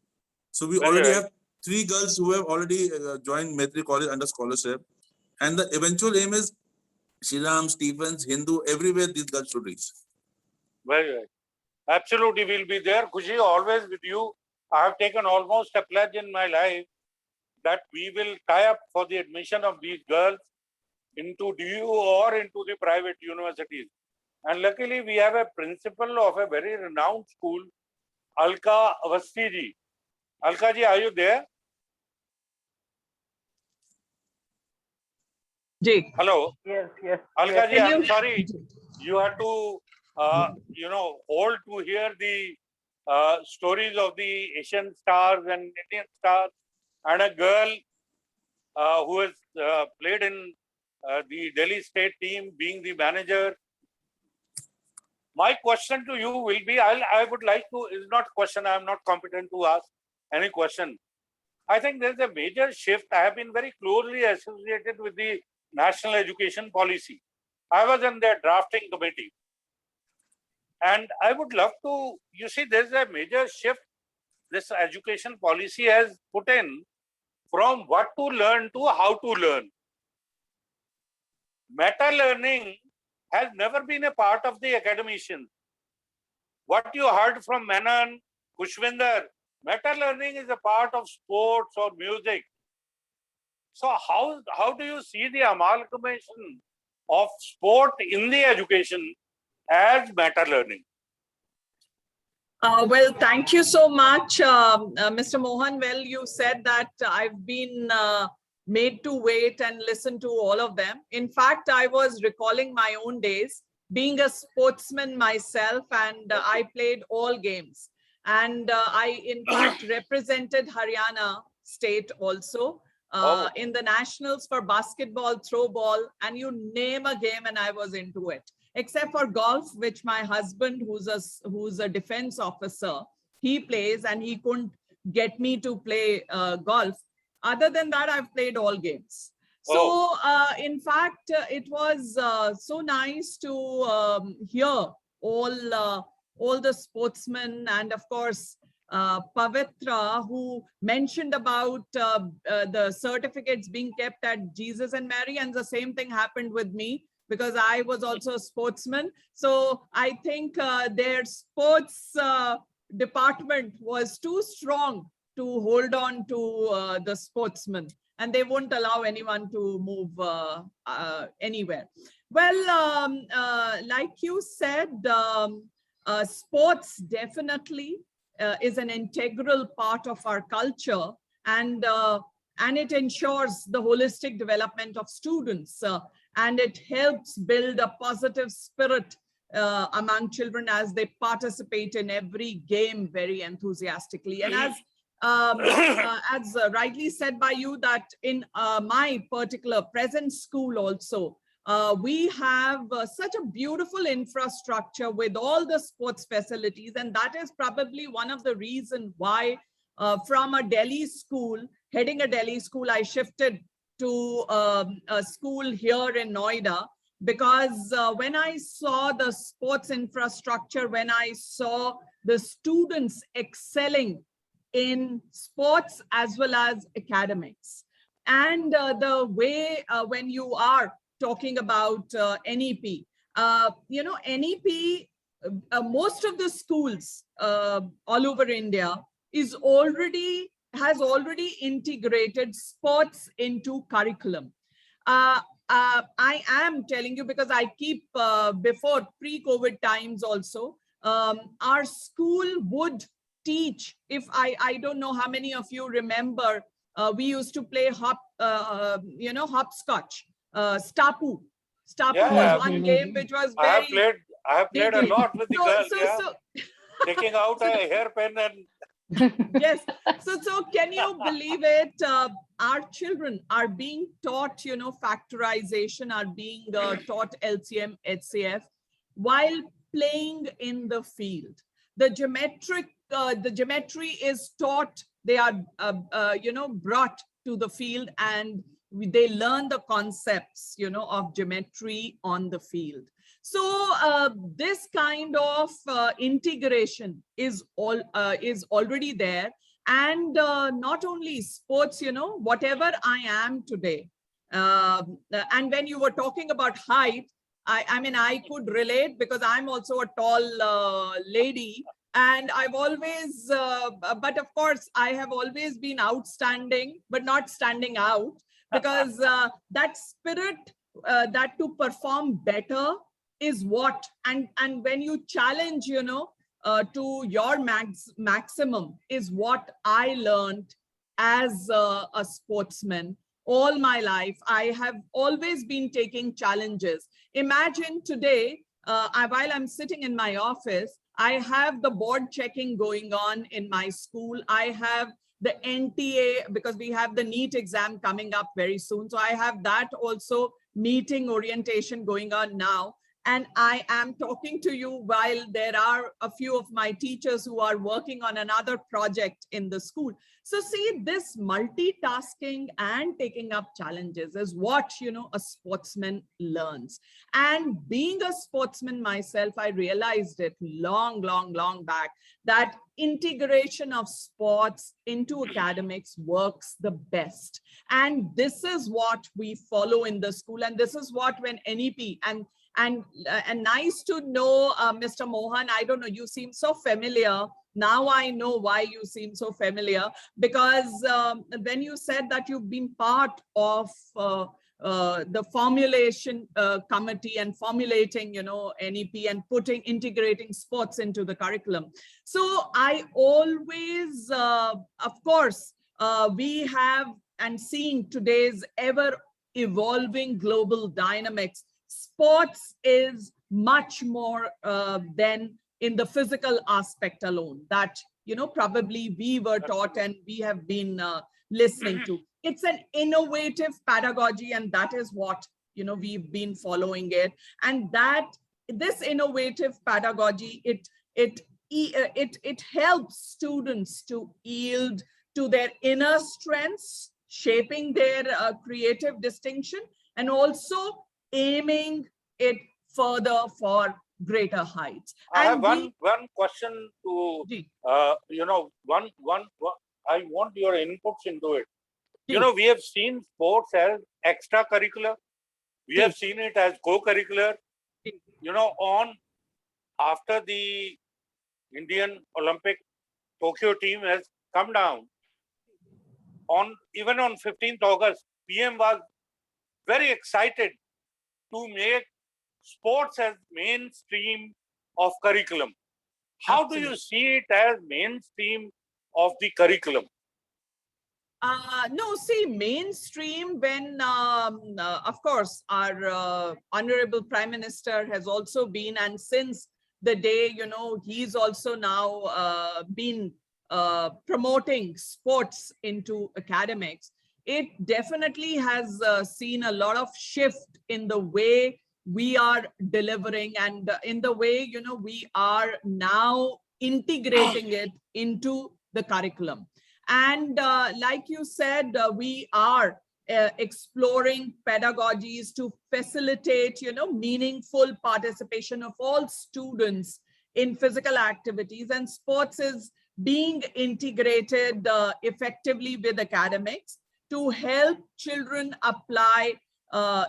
So we Very already right. have 3 girls who have already joined Maitri College under scholarship. And the eventual aim is Shriram, Stephens, Hindu, everywhere these girls should reach. Very right. Absolutely, we'll be there. Khushi, always with you. I have taken almost a pledge in my life that we will tie up for the admission of these girls into DU or into the private universities. And luckily, we have a principal of a very renowned school, Alka Avasti ji. Alka ji, are you there? Ji. Hello. Yes, yes. Alka ji, Can I'm you- sorry. You have to, hold to hear the stories of the Asian stars and Indian stars, and a girl who has played in the Delhi state team, being the manager. My question to you will be, I would like to, is not question, I am not competent to ask. any question. I think there's a major shift. I have been very closely associated with the national education policy. I was in their drafting committee. And I would love to, you see, there's a major shift this education policy has put in from what to learn to how to learn. Meta learning has never been a part of the academicians. What you heard from Menon, Khushvinder, meta learning is a part of sports or music. So how do you see the amalgamation of sport in the education as meta learning? Well, thank you so much, Mr. Mohan. Well, you said that I've been made to wait and listen to all of them. In fact, I was recalling my own days, being a sportsman myself, and I played all games. And I, in fact, represented Haryana state also in the nationals for basketball, throw ball, and you name a game and I was into it. Except for golf, which my husband, who's a defense officer, he plays and he couldn't get me to play golf. Other than that, I've played all games. So in fact, it was so nice to hear all the sportsmen, and of course, Pavitra, who mentioned about the certificates being kept at Jesus and Mary, and the same thing happened with me, because I was also a sportsman. So I think their sports department was too strong to hold on to the sportsmen, and they won't allow anyone to move anywhere. Well, like you said, sports definitely is an integral part of our culture, and it ensures the holistic development of students. And it helps build a positive spirit among children as they participate in every game very enthusiastically. And as rightly said by you, that in my particular present school also, we have such a beautiful infrastructure with all the sports facilities. And that is probably one of the reasons why from a Delhi school, heading a Delhi school, I shifted to a school here in Noida, because when I saw the sports infrastructure, when I saw the students excelling in sports as well as academics, and the way when you are talking about NEP, you know, NEP, most of the schools all over India has already integrated sports into curriculum. I am telling you, because I keep before pre-COVID times also, our school would teach, if I don't know how many of you remember, we used to play hopscotch, Stapu. Stapu was one game which was very... I have played a lot with the girls, taking out a hairpin and... Yes. So can you believe it? Our children are being taught, you know, factorization, are being taught LCM, HCF, while playing in the field. The geometry is taught. They are, you know, brought to the field, and they learn the concepts, you know, of geometry on the field. So this kind of integration is already there, and not only sports, you know, whatever I am today. And when you were talking about height, I mean, I could relate, because I'm also a tall lady, and I've always, but of course, I have always been outstanding, but not standing out, because that spirit, that to perform better is what, and when you challenge, you know, to your maximum is what I learned as a sportsman. All my life, I have always been taking challenges. Imagine today, while I'm sitting in my office, I have the board checking going on in my school. I have the NTA, because we have the NEET exam coming up very soon. So I have that also meeting orientation going on now. And I am talking to you while there are a few of my teachers who are working on another project in the school. So see, this multitasking and taking up challenges is what, you know, a sportsman learns. And being a sportsman myself, I realized it long back that integration of sports into academics works the best. And this is what we follow in the school. And this is what when NEP and nice to know, Mr. Mohan, I don't know, you seem so familiar. Now I know why you seem so familiar, because when you said that you've been part of the formulation committee and formulating, you know, NEP and integrating sports into the curriculum. So I always, of course, we have, and seeing today's ever evolving global dynamics, sports is much more than in the physical aspect alone that, you know, probably we were taught and we have been listening to. It's an innovative pedagogy, and that is what, you know, we've been following it. And that this innovative pedagogy, it helps students to yield to their inner strengths, shaping their creative distinction, and also aiming it further for greater heights. I have one question to, you know, I want your inputs into it. You know, we have seen sports as extracurricular. We have seen it as co-curricular. You know, after the Indian Olympic Tokyo team has come down, even on 15th August, PM was very excited to make sports as mainstream of curriculum. How do you see it as mainstream of the curriculum? No, see, mainstream when, of course, our Honorable Prime Minister has also been, and since the day, you know, he's also now been promoting sports into academics. It definitely has seen a lot of shift in the way we are delivering and in the way, you know, we are now integrating it into the curriculum. And like you said, we are exploring pedagogies to facilitate, you know, meaningful participation of all students in physical activities, and sports is being integrated effectively with academics to help children apply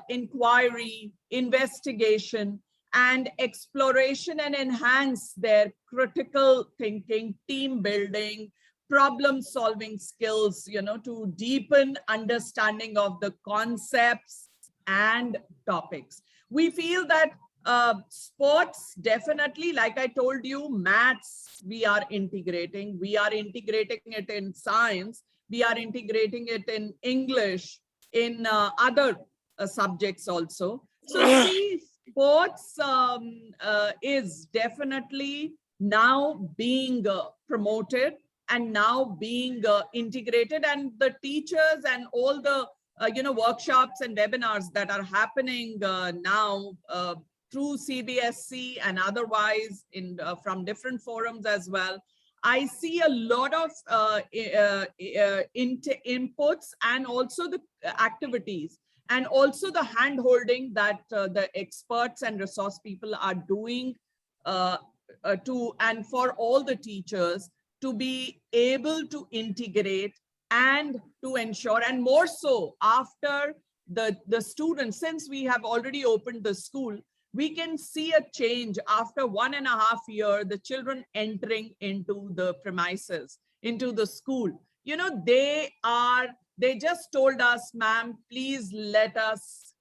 inquiry, investigation, and exploration, and enhance their critical thinking, team building, problem solving skills, you know, to deepen understanding of the concepts and topics. We feel that sports definitely, like I told you, maths we are integrating it in science, we are integrating it in English, in other subjects also. So see, sports is definitely now being promoted and now being integrated, and the teachers and all the you know, workshops and webinars that are happening now through CBSE and otherwise in from different forums as well. I see a lot of inputs, and also the activities, and also the hand-holding that the experts and resource people are doing to, and for all the teachers to be able to integrate and to ensure, and more so after the students, since we have already opened the school, we can see a change after 1.5 years, the children entering into the premises, into the school. You know, they just told us, ma'am, please let us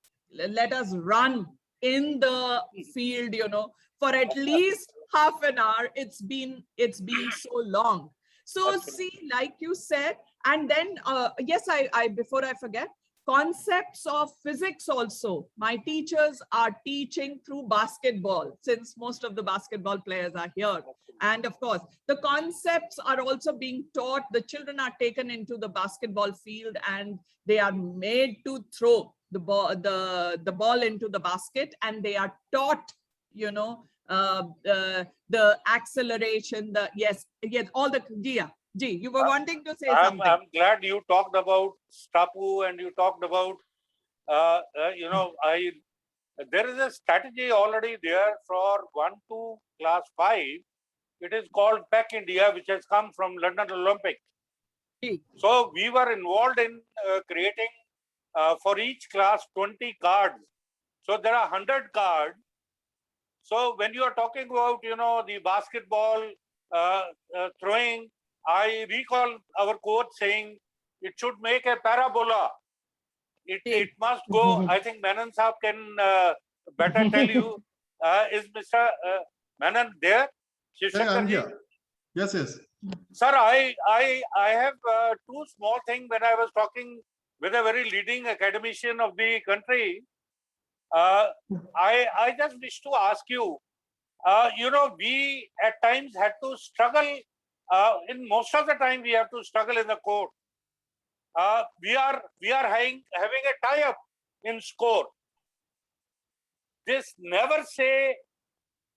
run in the field, you know, for at least half an hour. It's been so long. So see, like you said, and then yes, I before I forget, concepts of physics also. My teachers are teaching through basketball, since most of the basketball players are here. And of course, the concepts are also being taught. The children are taken into the basketball field and they are made to throw the ball into the basket, and they are taught, you know, the acceleration, yes, all the, Ji, you were wanting to say something. I'm glad you talked about Stapu and you talked about, you know, there is a strategy already there for 1 to class 5. It is called Pack India, which has come from London Olympics. Ji. So we were involved in creating for each class 20 cards. So there are 100 cards. So when you are talking about, you know, the basketball throwing, I recall our coach saying it should make a parabola. It must go. I think Menon Saab can better tell you. Is Mr. Menon there? Shiv Yeah, I'm Shankar ji? here. Yes, yes. Sir, I have two small things when I was talking with a very leading academician of the country. I just wish to ask you, you know, we at times had to struggle. In most of the time, we have to struggle in the court. We are having a tie-up in score. This never say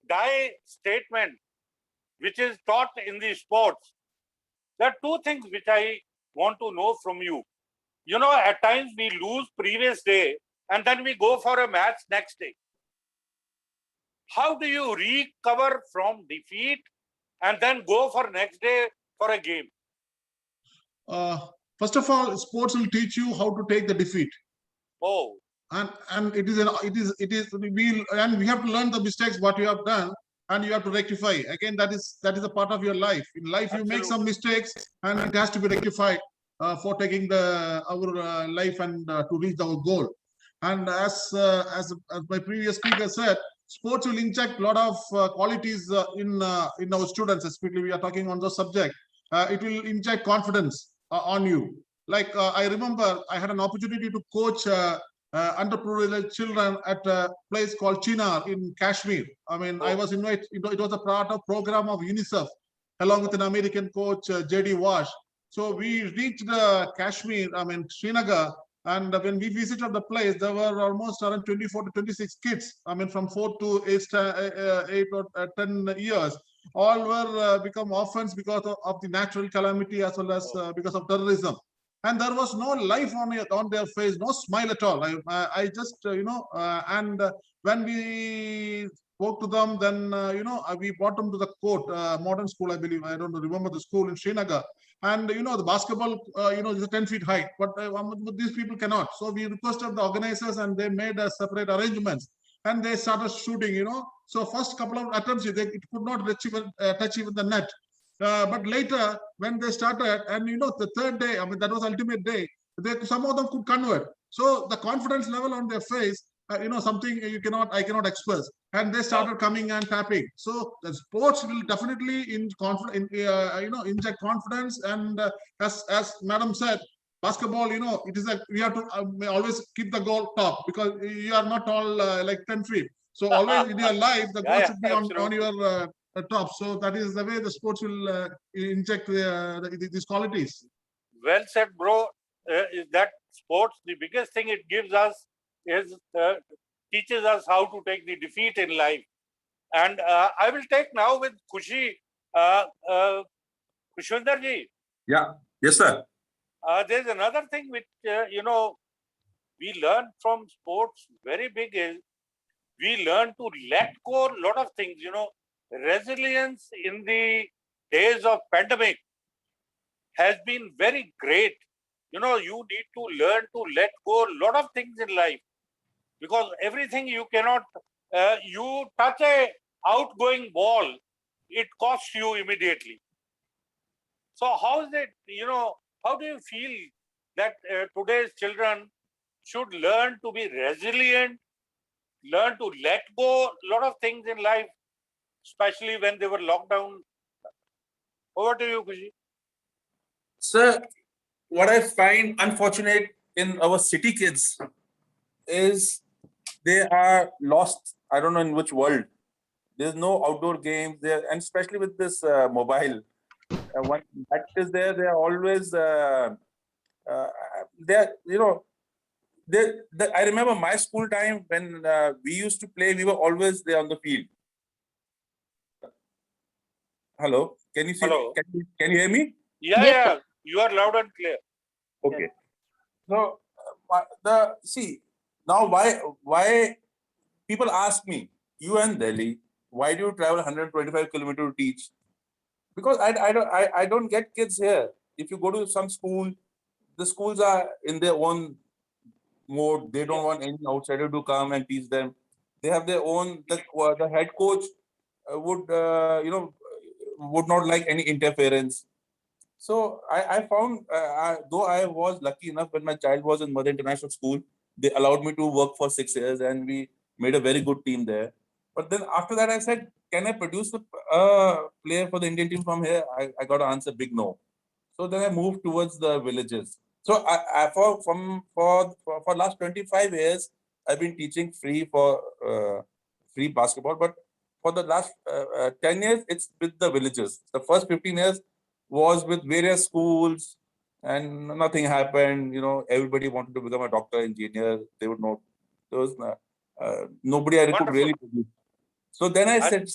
die statement, which is taught in the sports. There are two things which I want to know from you. You know, at times we lose previous day and then we go for a match next day. How do you recover from defeat and then go for next day for a game? First of all, sports will teach you how to take the defeat. Oh, And we have to learn the mistakes what you have done, and you have to rectify. Again, that is a part of your life. In life, you make some mistakes, and it has to be rectified for taking our life and to reach our goal. And as my previous speaker said, sports will inject a lot of qualities in our students. Especially we are talking on the subject. It will inject confidence on you. Like I remember, I had an opportunity to coach underprivileged children at a place called Chinar in Kashmir. I mean, I was invited. It was a part of program of UNICEF, along with an American coach, J.D. Wash. So we reached Kashmir, I mean Srinagar, and when we visited the place, there were almost around 24 to 26 kids. I mean, from 4 to 8 or 10 years. All were become orphans because of the natural calamity as well as because of terrorism. And there was no life on their face, no smile at all. I just, and when we spoke to them, then, we brought them to the court, modern school, I believe. I don't remember the school in Srinagar. And, the basketball, is 10 feet high, but these people cannot. So we requested the organizers and they made a separate arrangements. And they started shooting, So first couple of attempts, it could not touch even the net. But later, when they started, and the third day, I mean, that was ultimate day, some of them could convert. So the confidence level on their face, something I cannot express. And they started coming and tapping. So the sports will definitely inject confidence. And as Madam said, basketball, it is we have to always keep the goal top, because you are not all like 10 feet. So always in your life, the goal should be on your top. So that is the way the sports will inject these qualities. Well said, bro. Is that sports, the biggest thing it gives us is teaches us how to take the defeat in life. And I will take now with Khushi, Khushwinder ji. Yeah. Yes, sir. There's another thing which, we learn from sports very big is we learn to let go a lot of things, resilience in the days of pandemic has been very great. You need to learn to let go a lot of things in life, because everything you cannot, you touch a outgoing ball, it costs you immediately. So how is it, how do you feel that today's children should learn to be resilient, learn to let go a lot of things in life, especially when they were locked down? Over to you, Khushi. Sir, what I find unfortunate in our city kids is they are lost. I don't know in which world. There's no outdoor games there, and especially with this mobile, one that is there. They are always they're I remember my school time when we used to play. We were always there on the field. Hello, can you see? Hello. Can you hear me? Yeah, Yes, yeah, sir. you are loud and clear. Okay. So now why people ask me, you and Delhi, why do you travel 125 kilometers to teach? Because I don't get kids here. If you go to some school, the schools are in their own mode. They don't want any outsider to come and teach them. They have their own. The head coach would not like any interference. So I found, though I was lucky enough when my child was in Mother International School, they allowed me to work for 6 years and we made a very good team there. But then after that, I said, can I produce a player for the Indian team from here? I got to answer big no. So then I moved towards the villages. So for last 25 years, I've been teaching free basketball. But for the last 10 years, it's with the villages. The first 15 years was with various schools, and nothing happened. Everybody wanted to become a doctor, engineer. They would know. There was nobody I could Wonderful. really produce. So then I said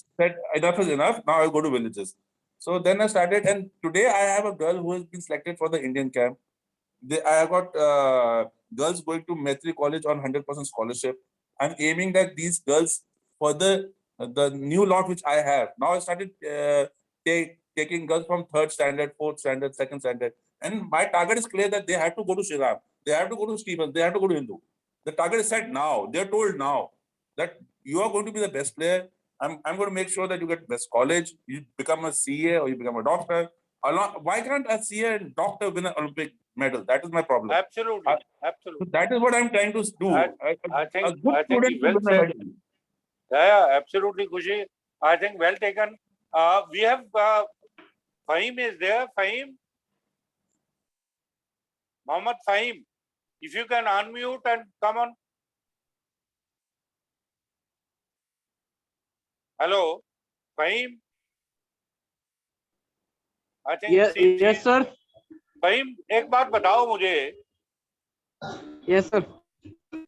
enough is enough. Now I go to villages. So then I started, and today I have a girl who has been selected for the Indian camp. I have got girls going to Maitri College on 100% scholarship. I'm aiming that these girls further the new lot which I have. Now I started taking girls from 3rd standard, 4th standard, 2nd standard. And my target is clear that they have to go to Sri Ram. They have to go to Stephen. They have to go to Hindu. The target is set now. They're told now that you are going to be the best player. I'm going to make sure that you get best college. You become a CA or you become a doctor. Why can't a CA and doctor win an Olympic medal? That is my problem. Absolutely, So absolutely. that is what I'm trying to do. I think A good you student well will win a said. medal. Yeah, absolutely, Kushi. I think well taken. We have Fahim is there. Fahim, Mohammad Fahim. If you can unmute and come on. Hello, Fahim. I think yes sir. Fahim, एक बात बताओ मुझे. Yes sir.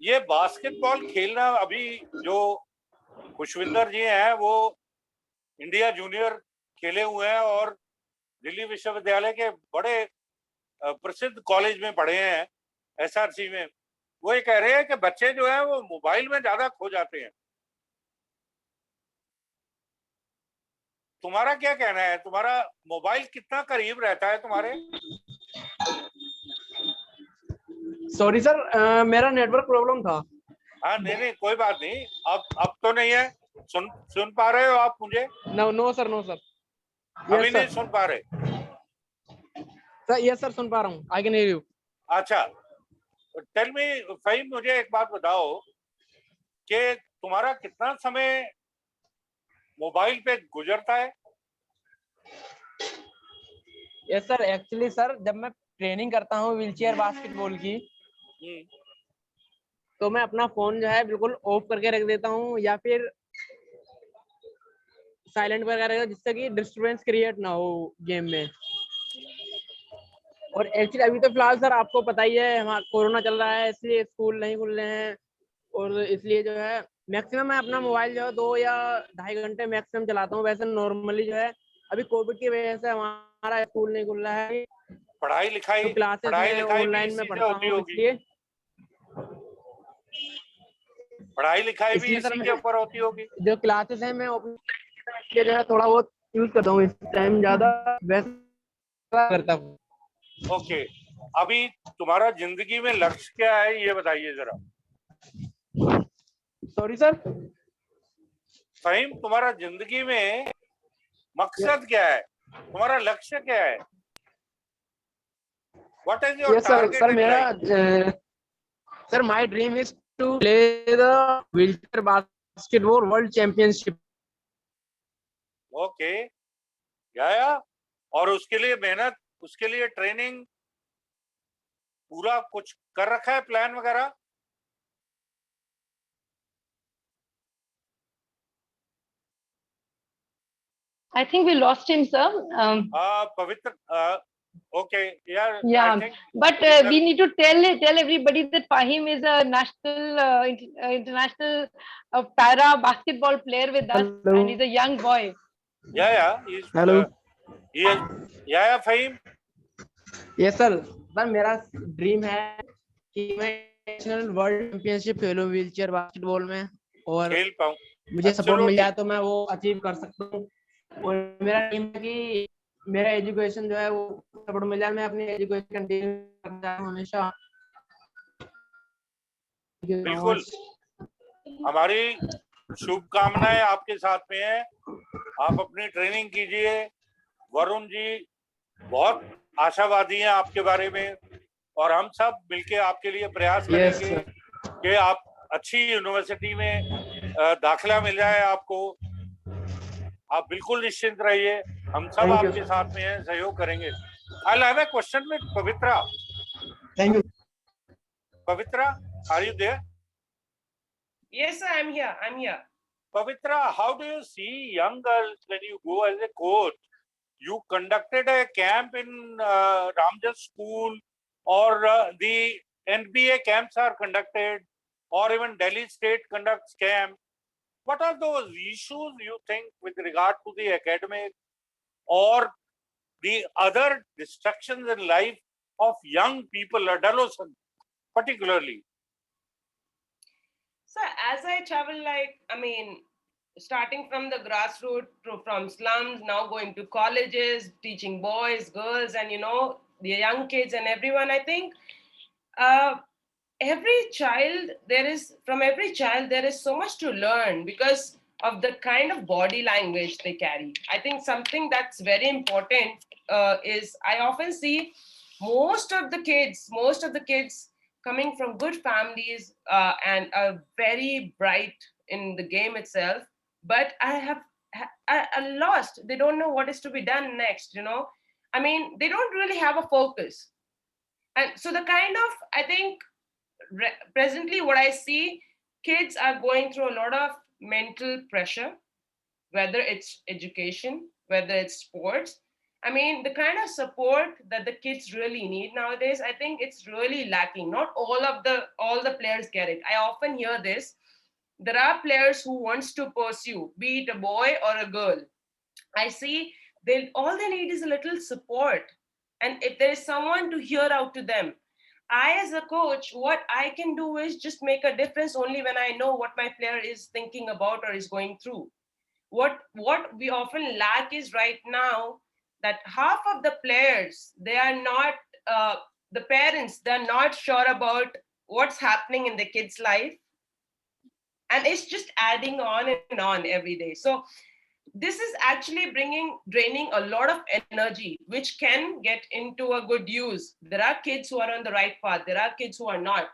ये basketball खेलना अभी जो खुशविंदर जी हैं वो इंडिया जूनियर खेले हुए हैं और दिल्ली विश्वविद्यालय के बड़े प्रसिद्ध कॉलेज में पढ़े हैं, SRC में. वो ये कह रहे हैं कि बच्चे जो है वो मोबाइल में ज्यादा खो जाते हैं. तुम्हारा क्या कहना है? तुम्हारा मोबाइल कितना करीब रहता है तुम्हारे? सॉरी सर, मेरा नेटवर्क प्रॉब्लम था. हाँ, नहीं कोई बात नहीं. अब तो नहीं है. सुन पा रहे हो आप मुझे? No sir, no sir. अभी नहीं सुन पा रहे? सर यस सर, सुन पा रहा हूँ. I can hear you. अच्छा, टेल मी फहीम, मुझे एक बात बताओ कि तुम्हारा कितना समय मोबाइल पे गुजरता है? यस सर, एक्चुअली सर जब मैं ट्रेनिंग करता हूँ व्हीलचेयर बास्केटबॉल की, तो मैं अपना फोन जो है बिल्कुल ऑफ करके रख देता हूँ या फिर साइलेंट वगैरह, जिससे कि डिस्टरबेंस क्रिएट ना हो गेम में. और एक्चुअली अभी तो फिलहाल सर आपको पता ही है हमारा कोरोना चल रहा है, इसलिए स्कूल नहीं खुल रहे हैं और इसलिए जो है मैक्सिमम मैं अपना मोबाइल जो है 2 या 2.5 घंटे मैक्सिमम चलाता हूँ. वैसे नॉर्मली जो है अभी कोविड की वजह से हमारा स्कूल नहीं खुल रहा है. पढ़ाई लिखाई तो क्लासेस ऑनलाइन में पढ़ता हूँ, इसलिए पढ़ाई लिखाई भी इसी के ऊपर होती होगी. जो क्लासेस हैं मैं जो है थोड़ा बहुत यूज करता हूँ इस टाइम, ज्यादा वैसे करता हूँ. ओके, अभी तुम्हारा जिंदगी में लक्ष्य क्या है ये बताइए जरा. Sorry sir. फहीम, तुम्हारा जिंदगी में मकसद क्या है? तुम्हारा लक्ष्य क्या है? What is your target? Sir मेरा sir my dream is to play the wheelchair basketball world championship. Okay, या और उसके लिए मेहनत, उसके लिए ट्रेनिंग पूरा कुछ कर रखा है प्लान वगैरह? I think we lost him, sir. पवित्र, okay, yeah, I Yeah, think but we need to tell everybody that Fahim is a national international para basketball player with us, and he's a young boy. yeah, he's Hello. he is, yeah, Fahim. Yes sir. Sir मेरा dream है कि मैं national world championship खेलूं wheelchair basketball में, और खेल पाऊं। मुझे सपोर्ट मिल Absolutely. जाए तो मैं वो अचीव कर सकता हूँ। और मेरा ड्रीम है कि मेरा एजुकेशन जो है वो सपोर्ट मिल जाए, मैं अपनी एजुकेशन कंटिन्यू करता हूं हमेशा। बिल्कुल, हमारी शुभकामनाएं आपके साथ में है। आप अपनी ट्रेनिंग कीजिए। वरुण जी बहुत आशावादी हैं आपके बारे में, और हम सब मिलके आपके लिए प्रयास Yes, करेंगे कि आप अच्छी यूनिवर्सिटी में दाखिला मिल जाए आपको। आप बिल्कुल निश्चिंत रहिए, हम सब Thank you, आपके sir. साथ में हैं, सहयोग करेंगे। I'll have a question with Pavitra. Thank you. Pavitra, are you there? Yes, sir, I'm here. I'm here. Pavitra, how do you see young girls when you go as a coach? You conducted a camp in Ramjas school, or the NBA camps are conducted, or even Delhi State conducts camp. What are those issues you think with regard to the academic or the other distractions in life of young people, adolescents particularly? So as I travel, like, I mean, starting from the grassroots, from slums, now going to colleges, teaching boys, girls, and the young kids and everyone, I think uh, from every child, there is so much to learn because of the kind of body language they carry. I think something that's very important is I often see most of the kids coming from good families and are very bright in the game itself, but I lost. They don't know what is to be done next. I mean, they don't really have a focus, and so the kind of, I think, presently what I see, kids are going through a lot of mental pressure, whether it's education, whether it's sports. I mean, the kind of support that the kids really need nowadays, I think it's really lacking. Not all the players get it. I often hear this. There are players who wants to pursue, be it a boy or a girl. I see they all they need is a little support. And if there is someone to hear out to them, I, as a coach, what I can do is just make a difference only when I know what my player is thinking about or is going through. What we often lack is right now that half of the players, they are not the parents, they're not sure about what's happening in the kid's life, and it's just adding on and on every day. So this is actually draining a lot of energy, which can get into a good use. There are kids who are on the right path, there are kids who are not.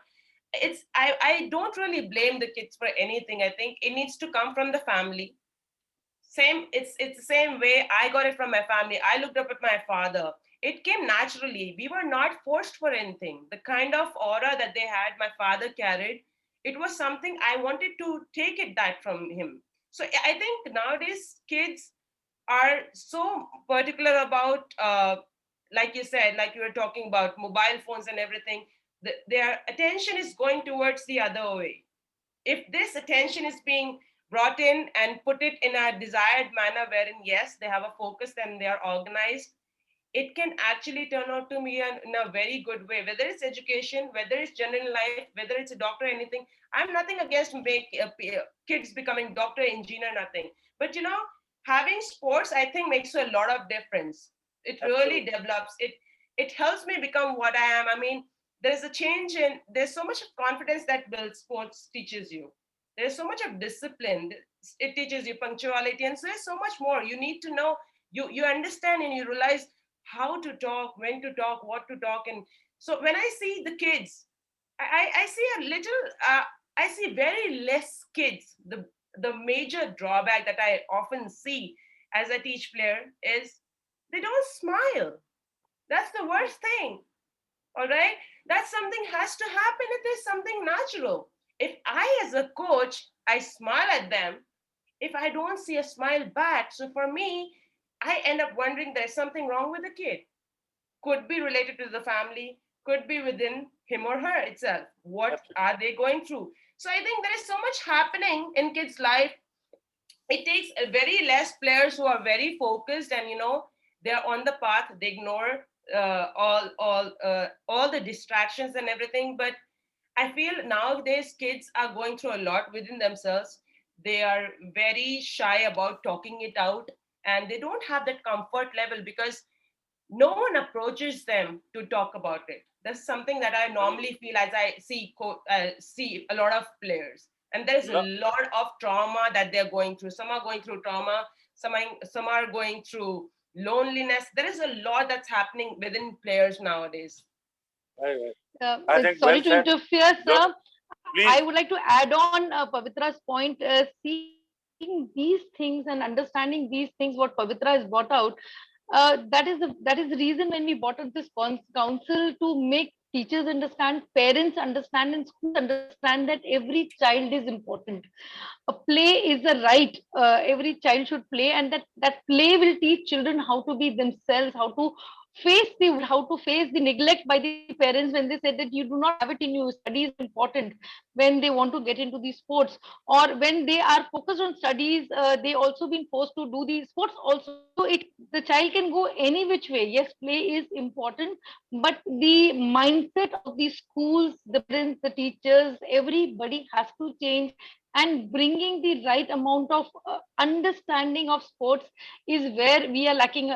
I don't really blame the kids for anything. I think it needs to come from the family. It's the same way I got it from my family. I looked up at my father. It came naturally. We were not forced for anything. The kind of aura that they had, my father carried, it was something I wanted to take it that from him. So I think nowadays kids are so particular about, like you said, like you were talking about mobile phones and everything. Their attention is going towards the other way. If this attention is being brought in and put it in a desired manner, wherein yes, they have a focus and they are organized, it can actually turn out to me in a very good way, whether it's education, whether it's general life, whether it's a doctor, anything. I'm nothing against kids becoming doctor, engineer, nothing. But having sports, I think, makes a lot of difference. It really Absolutely. develops it. It helps me become what I am. I mean, there's so much of confidence that builds sports teaches you. There's so much of discipline. It teaches you punctuality, and so there's so much more. You need to know, you understand and you realize how to talk, when to talk, what to talk. And so when I see the kids, I see a little, I see very less kids. The major drawback that I often see as I teach player is they don't smile. That's the worst thing. All right, that something has to happen. It is something natural. If I, as a coach, I smile at them, if I don't see a smile back, so for me, I end up wondering there's something wrong with the kid. Could be related to the family, could be within him or her itself. What are they going through? So I think there is so much happening in kids' life. It takes a very less players who are very focused and they're on the path. They ignore all the distractions and everything. But I feel nowadays kids are going through a lot within themselves. They are very shy about talking it out, and they don't have that comfort level because no one approaches them to talk about it. That's something that I normally feel as I see a lot of players. And there's a lot of trauma that they're going through. Some are going through trauma, some are going through loneliness. There is a lot that's happening within players nowadays. I think Sorry well to said. interfere, No, sir. please. I would like to add on Pavitra's point. Seeing these things and understanding these things, what Pavitra has brought out, that is the reason when we brought up this council to make teachers understand, parents understand, and schools understand that every child is important. A play is a right. Every child should play, and that play will teach children how to be themselves, how to face the neglect by the parents when they say that you do not have it in you. Study is important when they want to get into these sports, or when they are focused on studies, they also been forced to do these sports also. The child can go any which way. Yes, play is important, but the mindset of the schools, the parents, the teachers, everybody has to change, and bringing the right amount of understanding of sports is where we are lacking,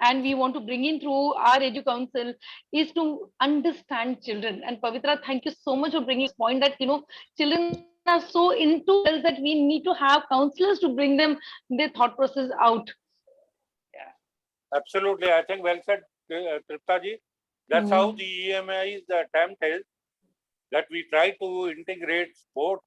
and we want to bring in through our Edu Council, is to understand children. And Pavitra, thank you so much for bringing this point that children are so into it that we need to have counselors to bring them their thought process out. Absolutely. I think well said, Triptaji. That's how the EMI's attempt is, that we try to integrate sports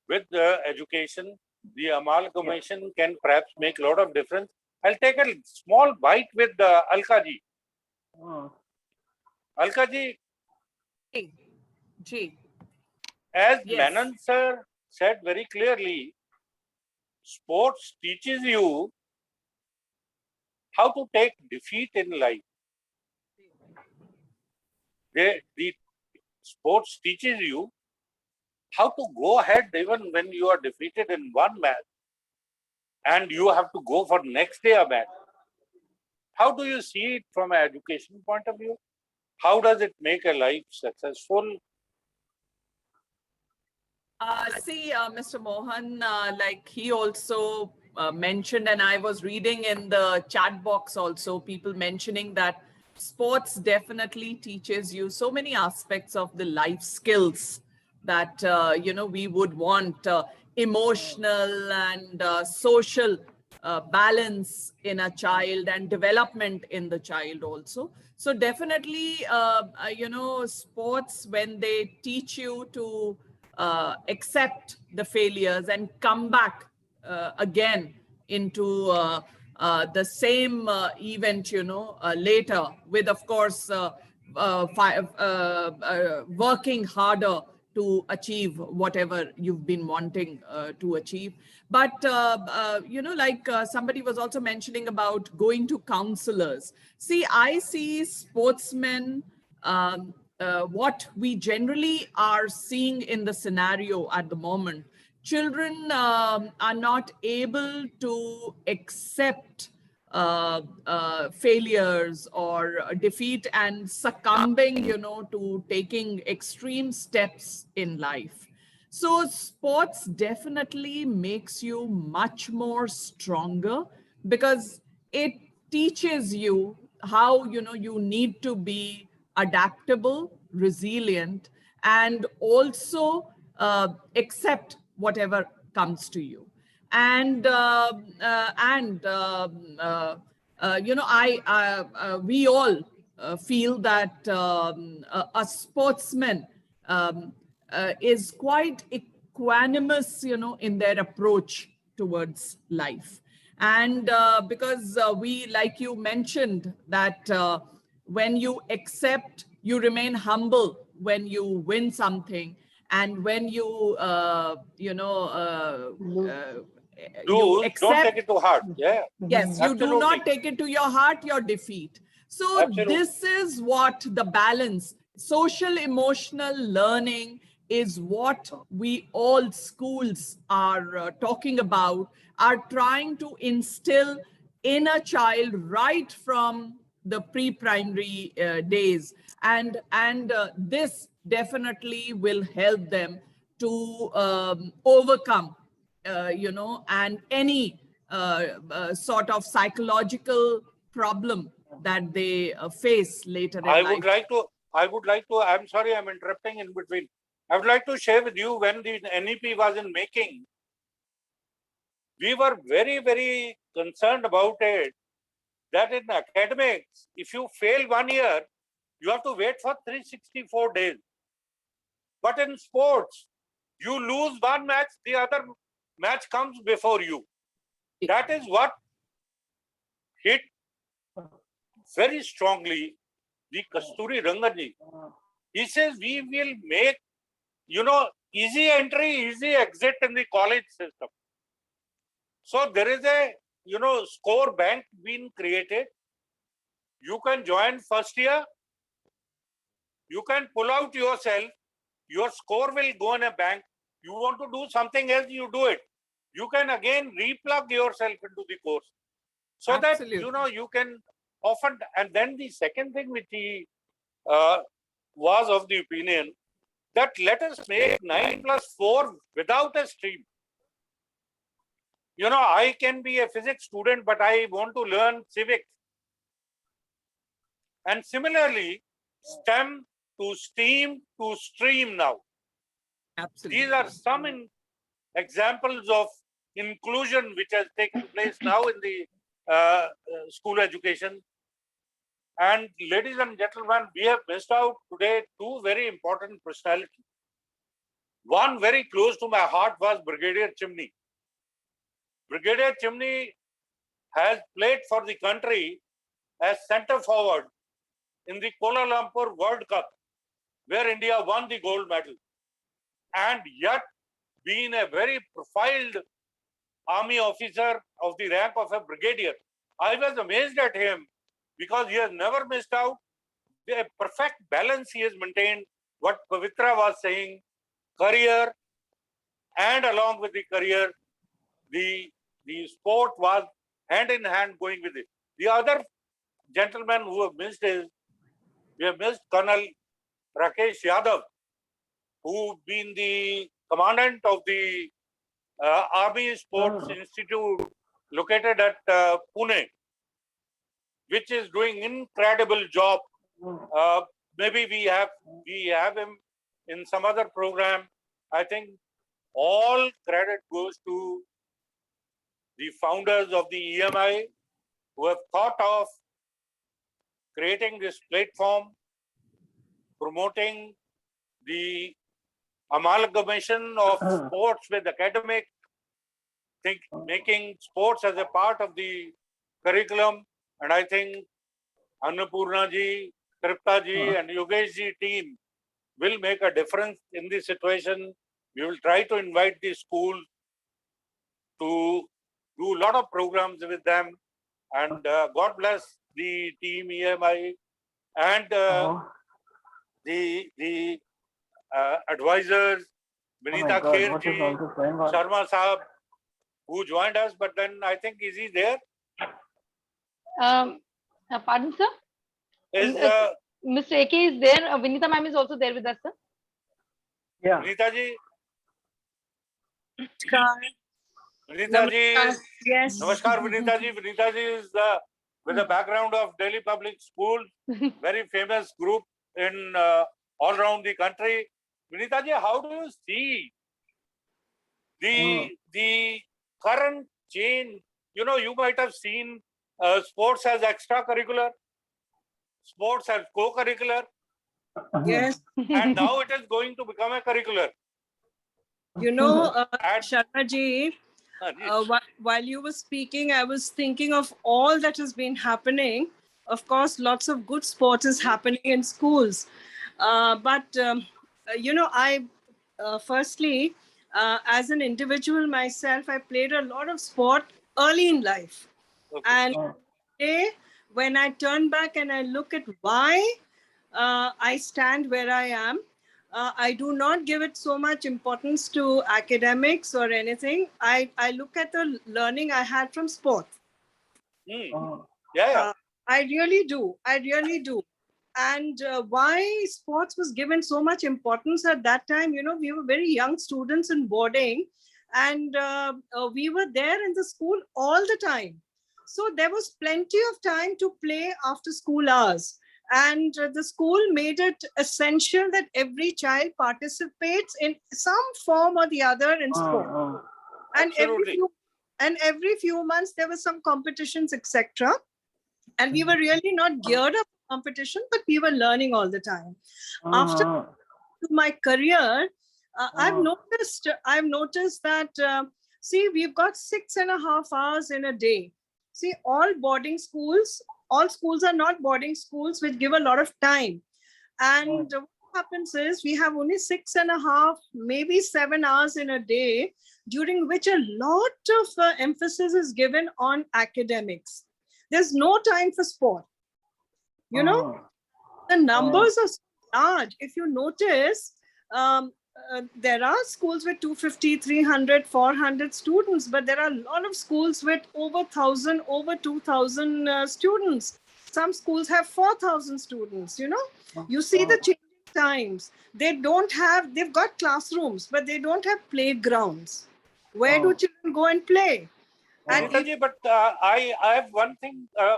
with the education. The amalgamation can perhaps make a lot of difference. I'll take a small bite with Alka ji. Alka ji, Ji. as Yes. Menon sir said very clearly, sports teaches you how to take defeat in life. The sports teaches you how to go ahead even when you are defeated in one match and you have to go for next day a match. How do you see it from an education point of view? How does it make a life successful? See, Mr. Mohan, like he also mentioned, and I was reading in the chat box also, people mentioning that sports definitely teaches you so many aspects of the life skills that, we would want, emotional and social balance in a child and development in the child also. So definitely, sports, when they teach you to accept the failures and come back again into the same event, later with, of course, working harder to achieve whatever you've been wanting to achieve. But, somebody was also mentioning about going to counselors. See, I see sportsmen, what we generally are seeing in the scenario at the moment, children are not able to accept failures or defeat and succumbing, to taking extreme steps in life. So sports definitely makes you much more stronger because it teaches you how, you need to be adaptable, resilient, and also accept whatever comes to you. And we all feel that a sportsman is quite equanimous, in their approach towards life. And because we, like you mentioned, that when you accept, you remain humble when you win something, and when you, you Don't take accept. it to heart. Yeah, Yes, you do absolutely. not take it to your heart, your defeat. So Absolutely. this is what the balance, social emotional learning is what we all schools are talking about, are trying to instill in a child right from the pre-primary days. And this definitely will help them to overcome and any sort of psychological problem that they face later in I life. would like to, I'm sorry, I'm interrupting in between. I would like to share with you when the NEP was in making, we were very, very concerned about it, that in academics, if you fail 1 year, you have to wait for 364 days. But in sports, you lose one match, the other match comes before you. That is what hit very strongly the Kasturi Ranganji. He says we will make, easy entry, easy exit in the college system. So there is a, score bank being created. You can join first year. You can pull out yourself. Your score will go in a bank. You want to do something else, you do it. You can again replug yourself into the course. So Absolutely. that, you can often, and then the second thing which he was of the opinion that let us make 9+4 without a stream. I can be a physics student, but I want to learn civics. And similarly, STEM to STEAM to STREAM now. Absolutely. These are some examples of inclusion which has taken place now in the school education. And ladies and gentlemen, we have missed out today two very important personalities. One very close to my heart was Brigadier Chimney. Brigadier Chimney has played for the country as centre forward in the Kuala Lumpur World Cup, where India won the gold medal. And yet, being a very profiled army officer of the rank of a brigadier, I was amazed at him because he has never missed out. A perfect balance he has maintained. What Pavitra was saying, career, and along with the career, the sport was hand in hand going with it. The other gentleman who have missed we have missed Colonel Rakesh Yadav, who been the commandant of the Army Sports Institute located at Pune, which is doing incredible job. Maybe we have him in some other program. I think all credit goes to the founders of the EMI who have thought of creating this platform, promoting the amalgamation of sports with academic, making sports as a part of the curriculum. And I think Annapurna ji, Tripta ji and Yogesh ji team will make a difference in this situation. We will try to invite the school to do a lot of programs with them. And God bless the team EMI and the advisors, Vinita Kher ji, Sharma Sahab, who joined us, but then I think, is he there? Pardon, sir? Is Mr. AK is there. Vinita ma'am is also there with us, sir. Yeah. Vinita ji? Vinita ji, Yes. Namaskar, Vinita ji. Vinita ji is with a background of Delhi Public School, very famous group in all around the country. Vinita ji, how do you see the current change? You might have seen sports as extracurricular, sports as co-curricular, Yes. and now it is going to become a curricular. Sharma ji, while you were speaking, I was thinking of all that has been happening of course, lots of good sport is happening in schools. But firstly, as an individual myself, I played a lot of sport early in life. Okay. And today, when I turn back and I look at why I stand where I am, I do not give it so much importance to academics or anything. I look at the learning I had from sport. Hmm. Yeah. I really do. I really do. And why sports was given so much importance at that time, we were very young students in boarding, and we were there in the school all the time. So there was plenty of time to play after school hours. And the school made it essential that every child participates in some form or the other in sport. And Absolutely. every few months there were some competitions, etc. And we were really not geared up for competition, but we were learning all the time. After my career, I've noticed that see, we've got 6.5 hours in a day. See, all schools are not boarding schools, which give a lot of time. And what happens is we have only 6.5, maybe 7 hours in a day, during which a lot of emphasis is given on academics. There's no time for sport. The numbers are so large. If you notice, there are schools with 250, 300, 400 students, but there are a lot of schools with over 1,000, over 2,000 students. Some schools have 4,000 students, You see the changing times. They've got classrooms, but they don't have playgrounds. Where do children go and play? And Neetaji, but I have one thing, the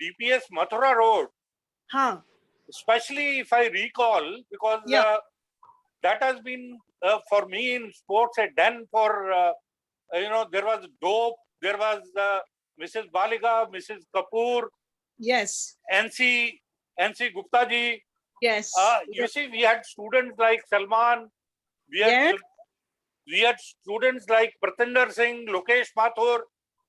DPS Mathura Road, especially if I recall, because that has been for me in sports a den for, there was Dope, there was Mrs. Baliga, Mrs. Kapoor. Yes. NC Gupta ji. Yes. You see, we had students like Salman, we had students like Pratinder Singh, Lokesh Mathur.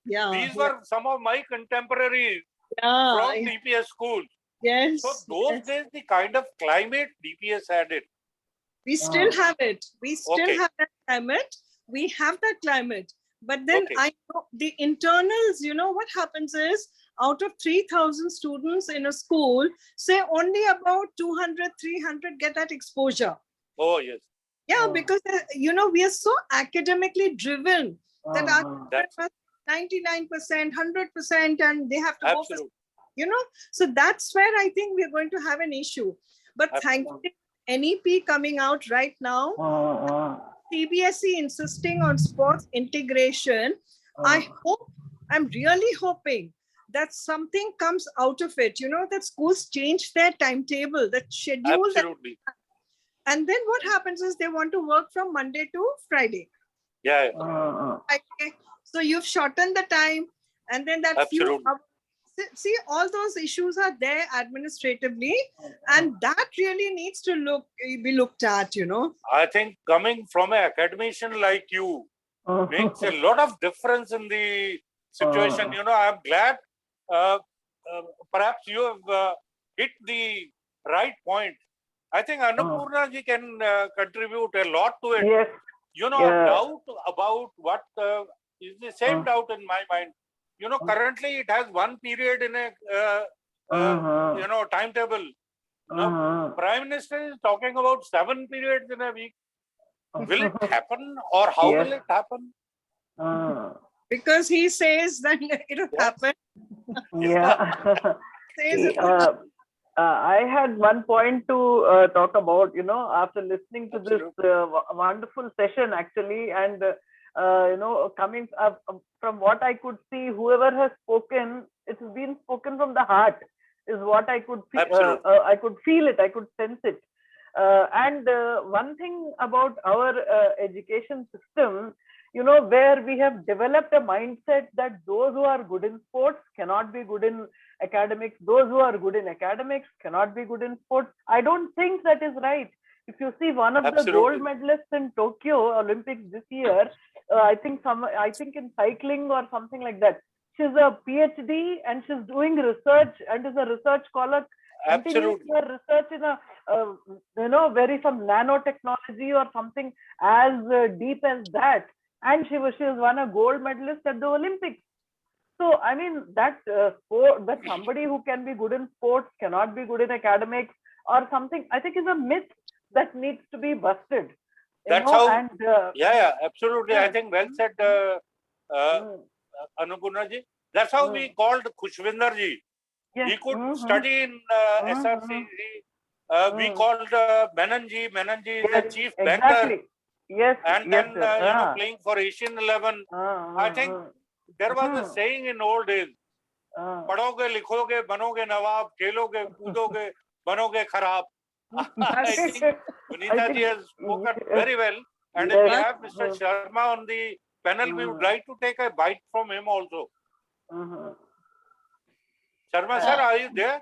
These were some of my contemporaries from DPS schools. Yes. So those days, the kind of climate DPS had it. We still have it. We still have that climate. We have that climate. But then I know the internals, what happens is, out of 3,000 students in a school, say only about 200, 300 get that exposure. Oh, yes. Yeah, because, we are so academically driven that our 99%, 100%, and they have to go for, so that's where I think we're going to have an issue. But thankfully, NEP coming out right now, CBSE insisting on sports integration. I'm really hoping that something comes out of it, that schools change their timetable, that schedule. Absolutely. And then what happens is they want to work from Monday to Friday. Yeah. Okay. So you've shortened the time, and then that few hours. See, all those issues are there administratively, and that really needs to be looked at, I think coming from an academician like you makes a lot of difference in the situation. I'm glad perhaps you have hit the right point. I think Annapurna ji can contribute a lot to it. Yes. A doubt about what is the same doubt in my mind. Currently it has one period in a timetable. Now, Prime Minister is talking about 7 periods in a week. Will it happen, or how will it happen? Because he says that it will happen. I had one point to talk about, after listening to this wonderful session actually, and coming from what I could see, whoever has spoken, it's been spoken from the heart, is what I could feel. I could feel it, I could sense it. And one thing about our education system, where we have developed a mindset that those who are good in sports cannot be good in academics, those who are good in academics cannot be good in sports. I don't think that is right. If you see one of the gold medalists in Tokyo Olympics this year, I think in cycling or something like that, she's a PhD and she's doing research and is a research scholar. Continuing Absolutely. her research in a very some nanotechnology or something as deep as that, and she has won a gold medalist at the Olympics. So I mean that that somebody who can be good in sports cannot be good in academics or something, I think is a myth that needs to be busted. That's how. And Yeah, absolutely. I yeah. think well said, Annapurna ji. That's how we called Khushvinder ji. Yes. He could study in SRC. We called Menon ji. Menon ji is the chief banker. Exactly. Yes. And yes, then, sir. playing for Asian 11. I think there was a saying in old days, पढ़ोगे लिखोगे बनोगे नवाब खेलोगे कूदोगे बनोगे खराब. I think Vinita ji has spoken very well, and if we have Mr. Sharma on the panel, we would like to take a bite from him also. Sharma sir, are you there?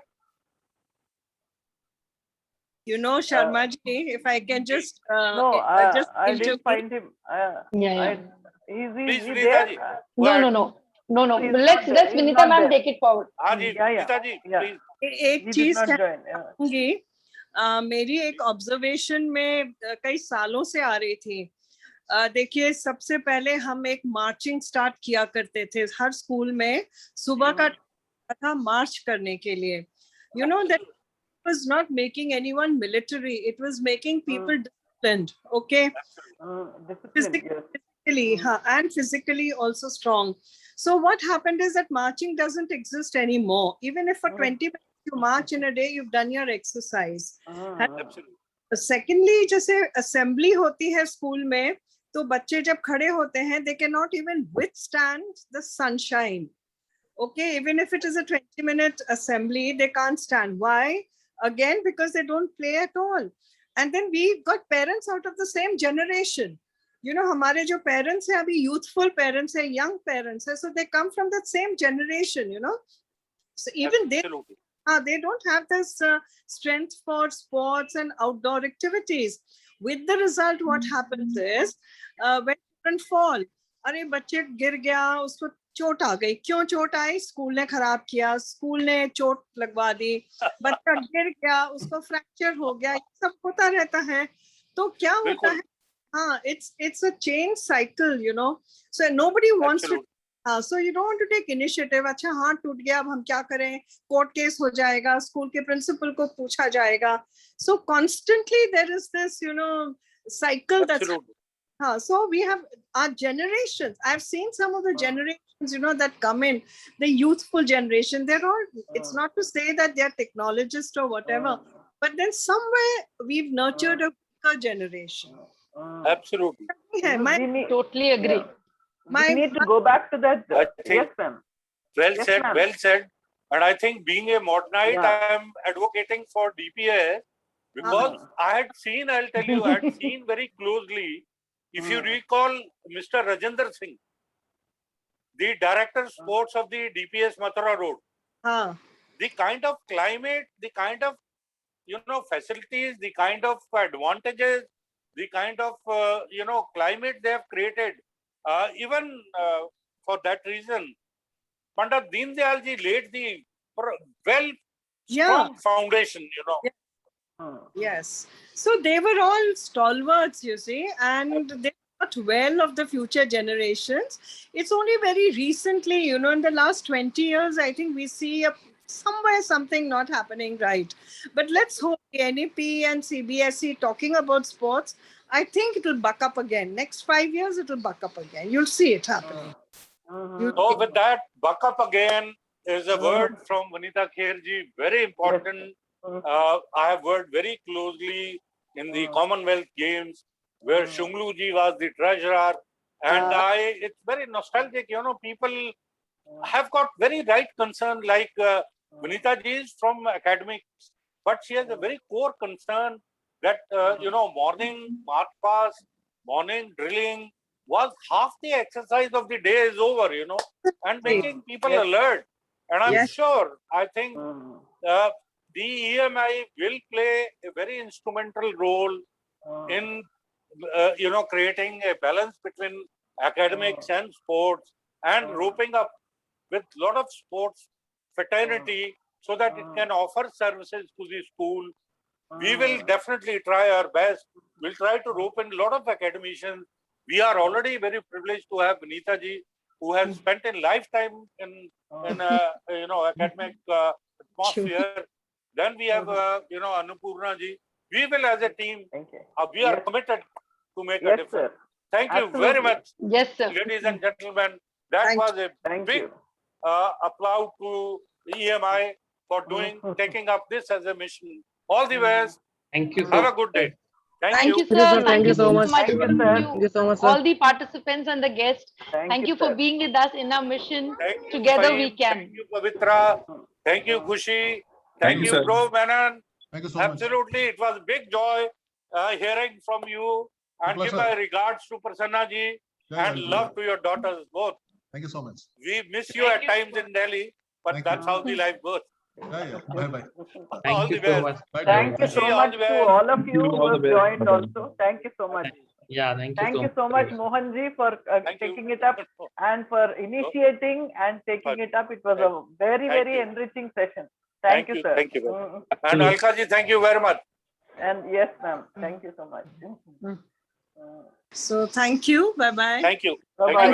You know, Sharma ji, if I can just No, just I didn't intervene. find him. Yeah. Is Please, he Vinita ji. there? No. He's Let's not there. He's Vinita not ma'am there. take it forward. हाँ जी, Yeah, yeah. Vinita ji, Yeah. please. एक He did चीज not कहना join. Yeah. चाहूंगी, मेरी एक observation में कई सालों से आ रही थी. देखिए, सबसे पहले हम एक मार्चिंग स्टार्ट किया करते थे हर स्कूल में. सुबह का था मार्च करने के लिए. You know that was not making anyone military. It was making people disciplined. Okay. Discipline, yes. Physically, and physically also strong. So what happened is that marching doesn't exist anymore. Even if for 20 minutes you march in a day, you've done your exercise. Absolutely. Secondly, जैसे assembly होती है school में, तो बच्चे जब खड़े होते हैं, they cannot even withstand the sunshine. Okay, even if it is a 20-minute assembly, they can't stand. Why? Again, because they don't play at all. And then we got parents out of the same generation. You know, हमारे जो parents हैं अभी youthful parents हैं, young parents हैं, so they come from that same generation, you know. So even Absolutely. they don't have this strength for sports and outdoor activities. With the result, what happens is when children fall, अरे बच्चे गिर गया, उसको चोट आ गई. क्यों चोट आई? School ने खराब किया, स्कूल ने चोट लगवा दी, बच्चा गिर गया, उसको फ्रैक्चर हो गया, ये सब होता रहता है. तो क्या होता है? It's a chain cycle, you know. So nobody wants to. So you don't want to take initiative. अच्छा हाथ टूट गया, अब हम क्या करें? कोर्ट केस हो जाएगा, स्कूल के प्रिंसिपल को पूछा जाएगा. So constantly there is this, you know, cycle that's. So we have our generations. I've seen some of the generations, you know, that come in, the youthful generation. They're all. It's not to say that they're technologists or whatever, but then somewhere we've nurtured a weaker generation. Absolutely. Totally agree. We need to go back to that. Yes, ma'am. Well Yes, said, ma'am. well said. And I think being a modernite, I am advocating for DPS because I'll tell you, I had seen very closely. If you recall Mr. Rajendra Singh, the director of sports of the DPS Mathura Road, the kind of climate, the kind of, you know, facilities, the kind of advantages, the kind of, you know, climate they have created, even for that reason, Pandit Deen Dayal ji laid the strong foundation, you know. Yes. So they were all stalwarts, you see, and they thought well of the future generations. It's only very recently, you know, in the last 20 years, I think we see somewhere something not happening right. But let's hope the NEP and CBSE talking about sports, I think it will buck up again. Next 5 years, it will buck up again. You'll see it happening. So with that, buck up again is a word from Vanita Kherji, very important. I have worked very closely in the Commonwealth Games where Shunglu ji was the treasurer, and it's very nostalgic, you know, people have got very right concern, like Vanita ji is from academics, but she has a very core concern that, you know, morning march past, morning drilling was half the exercise of the day is over, you know, and making people alert. And I'm sure, I think the EMI will play a very instrumental role in, you know, creating a balance between academics and sports and roping up with lot of sports fraternity so that it can offer services to the school. We will definitely try our best. We'll try to rope in a lot of academicians. We are already very privileged to have Vinita ji, who has spent a lifetime in academic atmosphere. Then we have Annapurna ji. We will, as a team, we are committed to make a Yes, difference. sir. Thank you Absolutely. very much, Yes, sir. ladies and gentlemen. That Thank was a Thank big you. applaud to EMI for taking up this as a mission. All the best. Thank you, Have sir. a good day. Thank you, Thank you, sir. sir. Thank you so much. Thank you, sir. Thank you so much, sir. All the participants and the guests. Thank you for sir. being with us in our mission. Thank you, Together we Fahim. can. Thank you, Pavitra. Thank you, Khushi. Thank you, you, sir. Bro Menon. Thank you so much. Absolutely, it was a big joy hearing from you. And give pleasure. my regards to Prasanna ji and love to your daughters both. Thank you so much. We miss you at times in Delhi, but Thank you. that's how the life goes. Yeah. Bye bye. All Thank the you so best. much. Bye. Thank you Khushi, so all much the to best. all of you You who all the have best. joined also. Thank you so much. Yeah, Thank you so much, Mohan ji, for taking it up and for initiating and taking it up. It was a very, Thank very you. enriching session. Thank you, sir. Thank you. And Alka ji, thank you very much. And yes, ma'am. Thank you so much. So thank you. Bye-bye. Thank you. Bye-bye. Thank you.